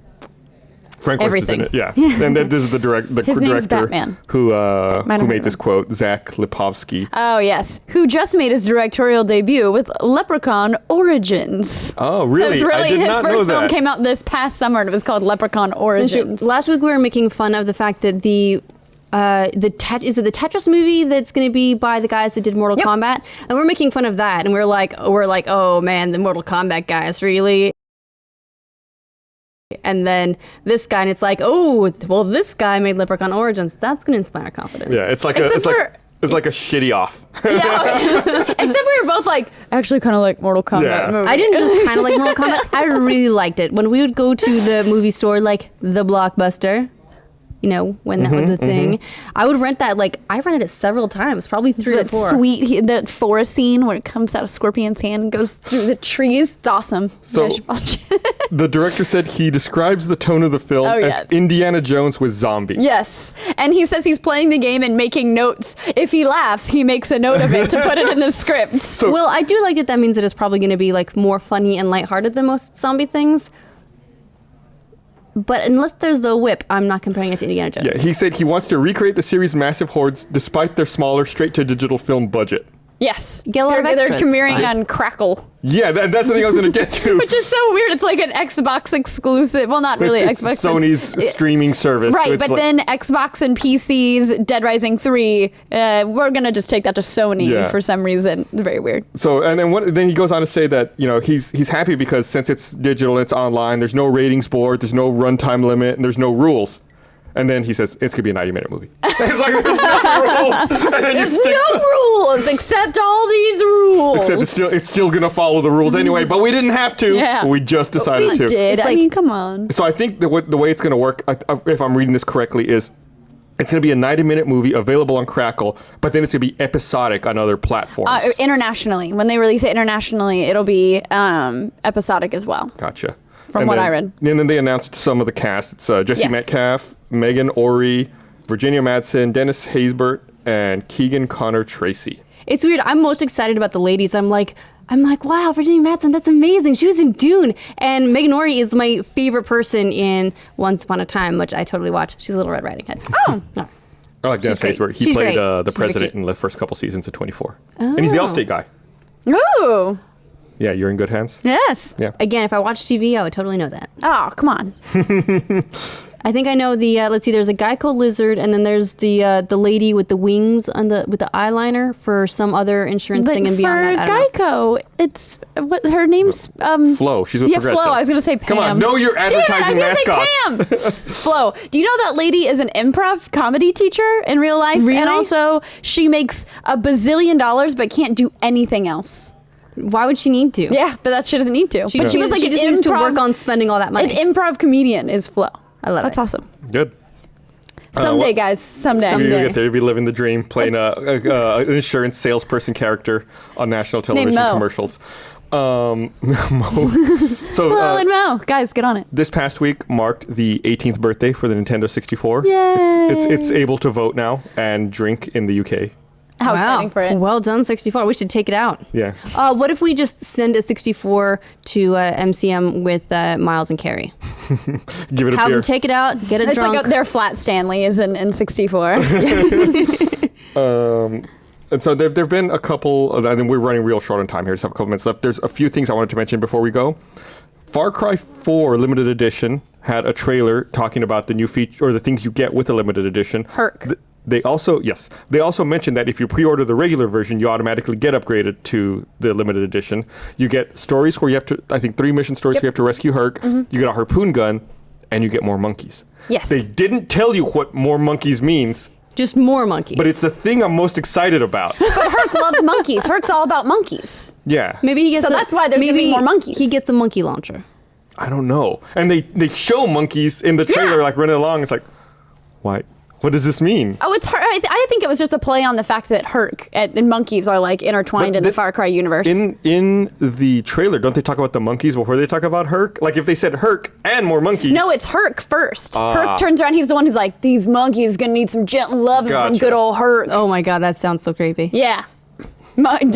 [SPEAKER 3] Frank West
[SPEAKER 4] everything.
[SPEAKER 3] is in it, yeah. And then this is the
[SPEAKER 5] His name's
[SPEAKER 3] director
[SPEAKER 5] Batman.
[SPEAKER 3] who
[SPEAKER 5] Might have heard
[SPEAKER 3] made
[SPEAKER 5] of
[SPEAKER 3] this
[SPEAKER 5] him.
[SPEAKER 3] quote, Zach Lipovsky.
[SPEAKER 5] Oh, yes. Who just made his directorial debut with Leprechaun Origins.
[SPEAKER 3] Oh, really?
[SPEAKER 5] That's really
[SPEAKER 3] I did
[SPEAKER 5] his
[SPEAKER 3] not know
[SPEAKER 5] first film
[SPEAKER 3] that.
[SPEAKER 5] came out this past summer and it was called Leprechaun Origins.
[SPEAKER 4] Last week we were making fun of the fact that is it the Tetris movie that's going to be by the guys that did Mortal
[SPEAKER 5] Yep.
[SPEAKER 4] Kombat? And we're making fun of that, and we're like, oh man, the Mortal Kombat guys, really? And then this guy, and it's like, oh, well, this guy made Leprechaun Origins. That's going to inspire confidence.
[SPEAKER 3] Yeah, it's like
[SPEAKER 5] Except
[SPEAKER 3] it's like a shitty off.
[SPEAKER 5] Yeah, okay. Except we were both like, actually kind of like Mortal Kombat
[SPEAKER 3] Yeah.
[SPEAKER 5] movie.
[SPEAKER 4] I didn't just kind of like Mortal Kombat. I really liked it. When we would go to the movie store, like the Blockbuster, you know, when that was a thing, I would rent that. Like, I rented it several times, probably three or
[SPEAKER 5] that
[SPEAKER 4] four.
[SPEAKER 5] that forest scene where it comes out of Scorpion's hand and goes through the trees. It's awesome.
[SPEAKER 3] So-
[SPEAKER 5] You guys should watch it.
[SPEAKER 3] The director said he describes the tone of the film
[SPEAKER 5] Oh,
[SPEAKER 3] as
[SPEAKER 5] yes.
[SPEAKER 3] Indiana Jones with zombies.
[SPEAKER 5] Yes. And he says he's playing the game and making notes. If he laughs, he makes a note of it to put it in the script.
[SPEAKER 3] So
[SPEAKER 4] Well, I do like that. That means that it's probably going to be like more funny and lighthearted than most zombie things. But unless there's the whip, I'm not comparing it to Indiana Jones.
[SPEAKER 3] yeah, he said he wants to recreate the series' massive hordes despite their smaller straight-to-digital film budget.
[SPEAKER 5] Yes.
[SPEAKER 4] Get a lot of
[SPEAKER 5] they're
[SPEAKER 4] extras.
[SPEAKER 5] premiering
[SPEAKER 4] Fine.
[SPEAKER 5] on Crackle.
[SPEAKER 3] Yeah, that's the thing I was going to get to.
[SPEAKER 5] Which is so weird. It's like an Xbox exclusive. Well, not really
[SPEAKER 3] it's
[SPEAKER 5] Xbox.
[SPEAKER 3] Sony's streaming service.
[SPEAKER 5] Right,
[SPEAKER 3] so it's
[SPEAKER 5] but
[SPEAKER 3] like-
[SPEAKER 5] then Xbox and PC's Dead Rising 3, we're going to just take that to Sony
[SPEAKER 3] Yeah.
[SPEAKER 5] for some reason. It's very weird.
[SPEAKER 3] So and then he goes on to say that he's happy because since it's digital, it's online. There's no ratings board, there's no runtime limit, and there's no rules. And then he says it's gonna be a 90-minute movie. It's like there's no rules. And then
[SPEAKER 5] There's
[SPEAKER 3] you stick
[SPEAKER 5] no rules except all these rules.
[SPEAKER 3] Except it's still gonna follow the rules anyway. But we didn't have to.
[SPEAKER 5] Yeah.
[SPEAKER 3] We just decided
[SPEAKER 5] we
[SPEAKER 3] to.
[SPEAKER 5] did.
[SPEAKER 4] It's
[SPEAKER 5] I
[SPEAKER 4] like-
[SPEAKER 5] mean, come on.
[SPEAKER 3] So I think the way it's gonna work, if I'm reading this correctly, is it's gonna be a 90-minute movie available on Crackle, but then it's gonna be episodic on other platforms.
[SPEAKER 5] Internationally, when they release it internationally, it'll be episodic as well.
[SPEAKER 3] Gotcha.
[SPEAKER 5] From what I read.
[SPEAKER 3] And then they announced some of the cast. It's Jesse
[SPEAKER 5] Yes.
[SPEAKER 3] Metcalf, Megan Ori, Virginia Madsen, Dennis Haysbert, and Keegan Connor Tracy.
[SPEAKER 4] It's weird. I'm most excited about the ladies. I'm like, wow, Virginia Madsen, that's amazing. She was in Dune. And Megan Ori is my favorite person in Once Upon a Time, which I totally watch. She's a Little Red Riding Hood. Oh. No.
[SPEAKER 3] I like Dennis
[SPEAKER 4] She's great.
[SPEAKER 3] Haysbert. He
[SPEAKER 4] She's
[SPEAKER 3] played
[SPEAKER 4] great.
[SPEAKER 3] the
[SPEAKER 4] She's very
[SPEAKER 3] president
[SPEAKER 4] cute.
[SPEAKER 3] in the first couple seasons of 24. And he's the Allstate guy.
[SPEAKER 5] Ooh,
[SPEAKER 3] Yeah, you're in good hands.
[SPEAKER 5] yes.
[SPEAKER 3] Yeah.
[SPEAKER 4] Again, if I watched TV, I would totally know that.
[SPEAKER 5] Oh, come on.
[SPEAKER 4] I think I know the. Let's see. There's a guy called Lizard, and then there's the lady with the wings on with the eyeliner for some other insurance
[SPEAKER 5] But
[SPEAKER 4] thing. And
[SPEAKER 5] for
[SPEAKER 4] beyond that, I don't know.
[SPEAKER 5] Geico, it's what her name's
[SPEAKER 3] Flo. She's with
[SPEAKER 5] yeah,
[SPEAKER 3] Progressive.
[SPEAKER 5] Flo. I was gonna say Pam.
[SPEAKER 3] Come on, know your
[SPEAKER 5] Damn it,
[SPEAKER 3] advertising
[SPEAKER 5] I was gonna say Pam. It's Flo. Do you know that lady is an improv comedy teacher in real life?
[SPEAKER 4] Really?
[SPEAKER 5] And also, she makes a bazillion dollars but can't do anything else.
[SPEAKER 4] Why would she need to?
[SPEAKER 5] Yeah, but that she doesn't need to. But she was like
[SPEAKER 4] she
[SPEAKER 5] an
[SPEAKER 4] just needs to
[SPEAKER 5] improv-
[SPEAKER 4] work on spending all that money.
[SPEAKER 5] An improv comedian is Flo.
[SPEAKER 4] I love
[SPEAKER 5] That's
[SPEAKER 4] it.
[SPEAKER 5] awesome.
[SPEAKER 3] Good.
[SPEAKER 5] Someday,
[SPEAKER 3] what-
[SPEAKER 5] guys. Someday.
[SPEAKER 3] You
[SPEAKER 4] Someday.
[SPEAKER 3] get there, you'll be living the dream, playing an insurance salesperson character on national television
[SPEAKER 5] Mo.
[SPEAKER 3] commercials. Mo. So
[SPEAKER 5] Flo and Mo. Guys, get on it.
[SPEAKER 3] this past week marked the 18th birthday for the Nintendo 64.
[SPEAKER 5] Yay.
[SPEAKER 3] It's able to vote now and drink in the UK.
[SPEAKER 5] How
[SPEAKER 4] wow.
[SPEAKER 5] exciting for it.
[SPEAKER 4] Well done, 64. We should take it out.
[SPEAKER 3] Yeah.
[SPEAKER 4] What if we just send a 64 to MCM with Miles and Carrie?
[SPEAKER 3] Give it a
[SPEAKER 4] Have
[SPEAKER 3] beer.
[SPEAKER 4] them take it out, get it
[SPEAKER 5] It's
[SPEAKER 4] drunk.
[SPEAKER 5] like their flat Stanley is in 64.
[SPEAKER 3] And so there've been a couple, I mean, we're running real short on time here, just have a couple minutes left. There's a few things I wanted to mention before we go. Far Cry 4 Limited Edition had a trailer talking about the new feature, or the things you get with the Limited Edition.
[SPEAKER 5] Herc.
[SPEAKER 3] They also mentioned that if you pre-order the regular version, you automatically get upgraded to the limited edition. You get stories where you have to, I think 3 mission stories where you have to rescue Herc. You get a harpoon gun, and you get more monkeys.
[SPEAKER 5] Yes.
[SPEAKER 3] They didn't tell you what more monkeys means.
[SPEAKER 4] Just more monkeys.
[SPEAKER 3] But it's the thing I'm most excited about.
[SPEAKER 5] But Herc loves monkeys. Herc's all about monkeys.
[SPEAKER 3] Yeah.
[SPEAKER 4] Maybe he gets
[SPEAKER 5] that's why there's gonna be more monkeys.
[SPEAKER 4] He gets a monkey launcher.
[SPEAKER 3] I don't know. And they show monkeys in the trailer, like running along. It's like, why? What does this mean?
[SPEAKER 5] Oh, it's Herc. I think it was just a play on the fact that Herc and monkeys are like intertwined in the Far Cry universe.
[SPEAKER 3] In the trailer, don't they talk about the monkeys before they talk about Herc? Like if they said Herc and more monkeys.
[SPEAKER 5] No, it's Herc first. Herc turns around. He's the one who's like, these monkeys gonna need some gentle loving from good old Herc.
[SPEAKER 4] Oh my god, that sounds so creepy.
[SPEAKER 5] Yeah.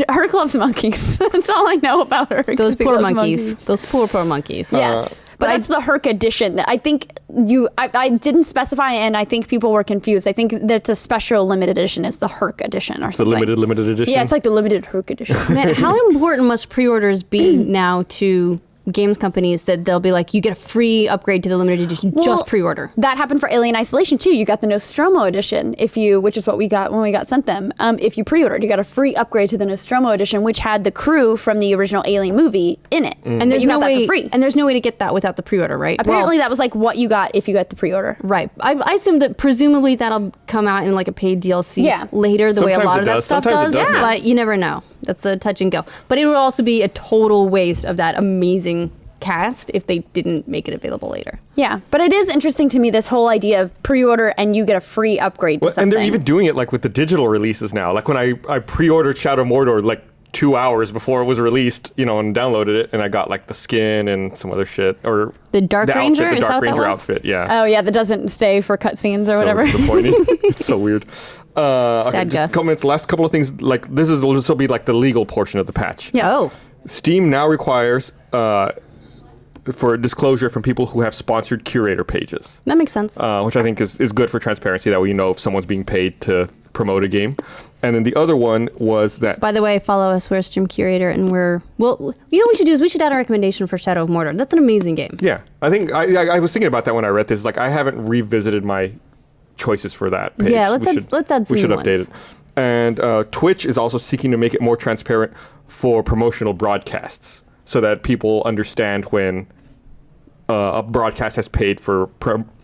[SPEAKER 5] Herc loves monkeys. That's all I know about Herc.
[SPEAKER 4] Those poor monkeys. Those poor monkeys.
[SPEAKER 5] Yes. But that's the Herc edition. I think I didn't specify, and I think people were confused. I think that's a special limited edition. It's the Herc edition or something.
[SPEAKER 3] The limited edition?
[SPEAKER 5] Yeah, it's like the limited Herc edition.
[SPEAKER 4] Man, how important must pre-orders be now to games companies that they'll be like, you get a free upgrade to the limited edition, just pre-order?
[SPEAKER 5] That happened for Alien Isolation too. You got the Nostromo edition, which is what we got when we got sent them. If you pre-ordered, you got a free upgrade to the Nostromo edition, which had the crew from the original Alien movie in it.
[SPEAKER 4] And there's
[SPEAKER 5] no way for free.
[SPEAKER 4] And there's no way to get that without the pre-order, right?
[SPEAKER 5] Apparently, that was like what you got if you got the pre-order.
[SPEAKER 4] Right. I assume that presumably that'll come out in like a paid DLC later, the way a lot of that stuff does.
[SPEAKER 3] Yeah.
[SPEAKER 4] But you never know. That's a touch and go. But it would also be a total waste of that amazing cast if they didn't make it available later.
[SPEAKER 5] Yeah, but it is interesting to me, this whole idea of pre-order and you get a free upgrade to something.
[SPEAKER 3] And they're even doing it like with the digital releases now. Like when I pre-ordered Shadow of Mordor like 2 hours before it was released, and downloaded it, and I got like the skin and some other shit, or
[SPEAKER 4] the Dark Ranger,
[SPEAKER 3] outfit, the Dark Ranger
[SPEAKER 4] was?
[SPEAKER 3] outfit, yeah.
[SPEAKER 5] Oh yeah, that doesn't stay for cutscenes or whatever.
[SPEAKER 3] So disappointing. It's so weird.
[SPEAKER 4] Sad Gus.
[SPEAKER 3] Comments. Last couple of things. Like this will be like the legal portion of the patch.
[SPEAKER 5] Yes.
[SPEAKER 4] Oh.
[SPEAKER 3] Steam now requires for disclosure from people who have sponsored curator pages.
[SPEAKER 4] That makes sense.
[SPEAKER 3] Which I think is good for transparency. That way you know if someone's being paid to promote a game. And then the other one was that...
[SPEAKER 4] By the way, follow us. We're Steam Curator, and what we should do is we should add a recommendation for Shadow of Mordor. That's an amazing game.
[SPEAKER 3] Yeah. I think I was thinking about that when I read this. Like, I haven't revisited my choices for that page.
[SPEAKER 4] Yeah, let's add some
[SPEAKER 3] We should
[SPEAKER 4] new
[SPEAKER 3] update
[SPEAKER 4] ones.
[SPEAKER 3] it. And Twitch is also seeking to make it more transparent for promotional broadcasts so that people understand when a broadcast has paid for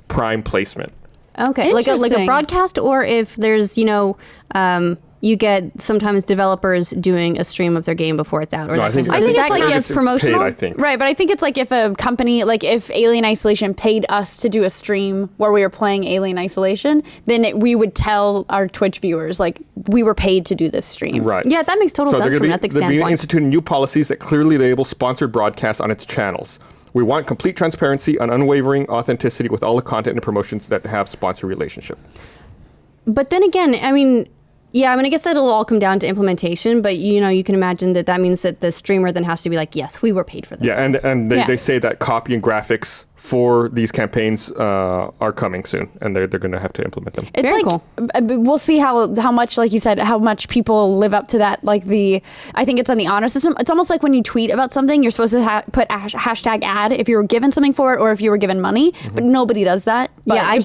[SPEAKER 3] prime placement.
[SPEAKER 4] Okay, like a broadcast, or if there's you get sometimes developers doing a stream of their game before it's out, or
[SPEAKER 3] I think
[SPEAKER 4] it's promotional.
[SPEAKER 3] Paid, I think.
[SPEAKER 5] Right, but I think it's like if a company, like if Alien Isolation paid us to do a stream where we were playing Alien Isolation, then we would tell our Twitch viewers, like, we were paid to do this stream.
[SPEAKER 3] Right.
[SPEAKER 4] Yeah, that makes total sense from an ethics
[SPEAKER 3] They're
[SPEAKER 4] standpoint.
[SPEAKER 3] instituting new policies that clearly label sponsored broadcasts on its channels. We want complete transparency and unwavering authenticity with all the content and promotions that have sponsor relationship.
[SPEAKER 4] But then again, I guess that'll all come down to implementation, but you can imagine that means that the streamer then has to be like, yes, we were paid for this.
[SPEAKER 3] Yeah, and they say that copy and graphics for these campaigns are coming soon, and they're going to have to implement them.
[SPEAKER 5] It's
[SPEAKER 4] Very
[SPEAKER 5] like,
[SPEAKER 4] cool.
[SPEAKER 5] We'll see how much, like you said, how much people live up to that. Like I think it's on the honor system. It's almost like when you tweet about something, you're supposed to put a hashtag ad if you were given something for it or if you were given money, but nobody does that. But
[SPEAKER 4] Yeah, I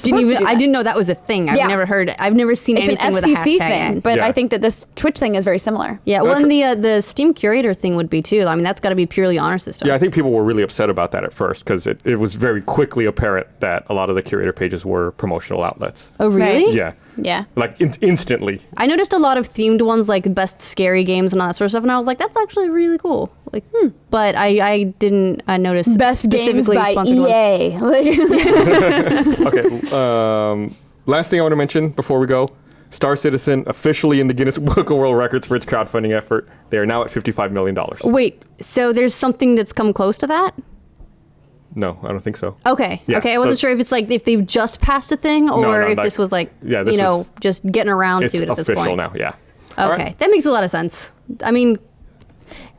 [SPEAKER 4] didn't know that was a thing. I've never seen
[SPEAKER 5] it's
[SPEAKER 4] anything
[SPEAKER 5] an
[SPEAKER 4] with a
[SPEAKER 5] FCC
[SPEAKER 4] hashtag
[SPEAKER 5] thing,
[SPEAKER 4] ad.
[SPEAKER 5] but
[SPEAKER 3] Yeah.
[SPEAKER 5] I think that this Twitch thing is very similar.
[SPEAKER 4] Yeah, well, and the Steam Curator thing would be too. I mean, that's got to be purely honor system.
[SPEAKER 3] Yeah, I think people were really upset about that at first because it was very quickly apparent that a lot of the curator pages were promotional outlets.
[SPEAKER 4] Oh, really?
[SPEAKER 5] Right.
[SPEAKER 3] Yeah.
[SPEAKER 5] Yeah.
[SPEAKER 3] Like instantly.
[SPEAKER 4] I noticed a lot of themed ones, like best scary games and all that sort of stuff, and I was like, that's actually really cool. Like, but I didn't notice
[SPEAKER 5] Best games
[SPEAKER 4] specifically
[SPEAKER 5] by
[SPEAKER 4] sponsored
[SPEAKER 5] EA.
[SPEAKER 3] Okay. Last thing I want to mention before we go. Star Citizen officially in the Guinness Book of World Records for its crowdfunding effort. They are now at $55 million.
[SPEAKER 4] Wait, so there's something that's come close to that?
[SPEAKER 3] No, I don't think so.
[SPEAKER 4] Okay.
[SPEAKER 3] Yeah,
[SPEAKER 4] Okay, I wasn't sure if it's like if they've just passed a thing or if this was like just getting around to it at this point.
[SPEAKER 3] It's official now, yeah.
[SPEAKER 4] Okay,
[SPEAKER 3] All right.
[SPEAKER 4] that makes a lot of sense. I mean,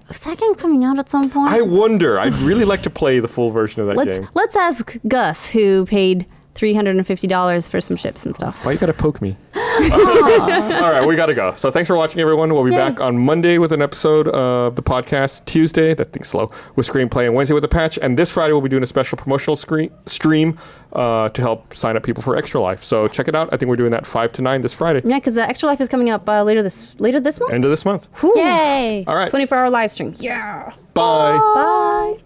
[SPEAKER 4] is that game coming out at some point?
[SPEAKER 3] I wonder. I'd really like to play the full version of that game.
[SPEAKER 4] Let's ask Gus, who paid $350 for some ships and stuff.
[SPEAKER 3] Why you gotta poke me? All right, we got to go. So thanks for watching, everyone. We'll be back on Monday with an episode of the podcast. Tuesday, that thing's slow, with Screenplay, and Wednesday with a patch. And this Friday, we'll be doing a special promotional stream to help sign up people for Extra Life. So check it out. I think we're doing that 5 to 9 this Friday.
[SPEAKER 4] Yeah, because Extra Life is coming up later this month.
[SPEAKER 3] End of this month.
[SPEAKER 4] Whew.
[SPEAKER 5] Yay!
[SPEAKER 3] All right.
[SPEAKER 4] 24-hour live stream. Yeah.
[SPEAKER 3] Bye.
[SPEAKER 4] Bye.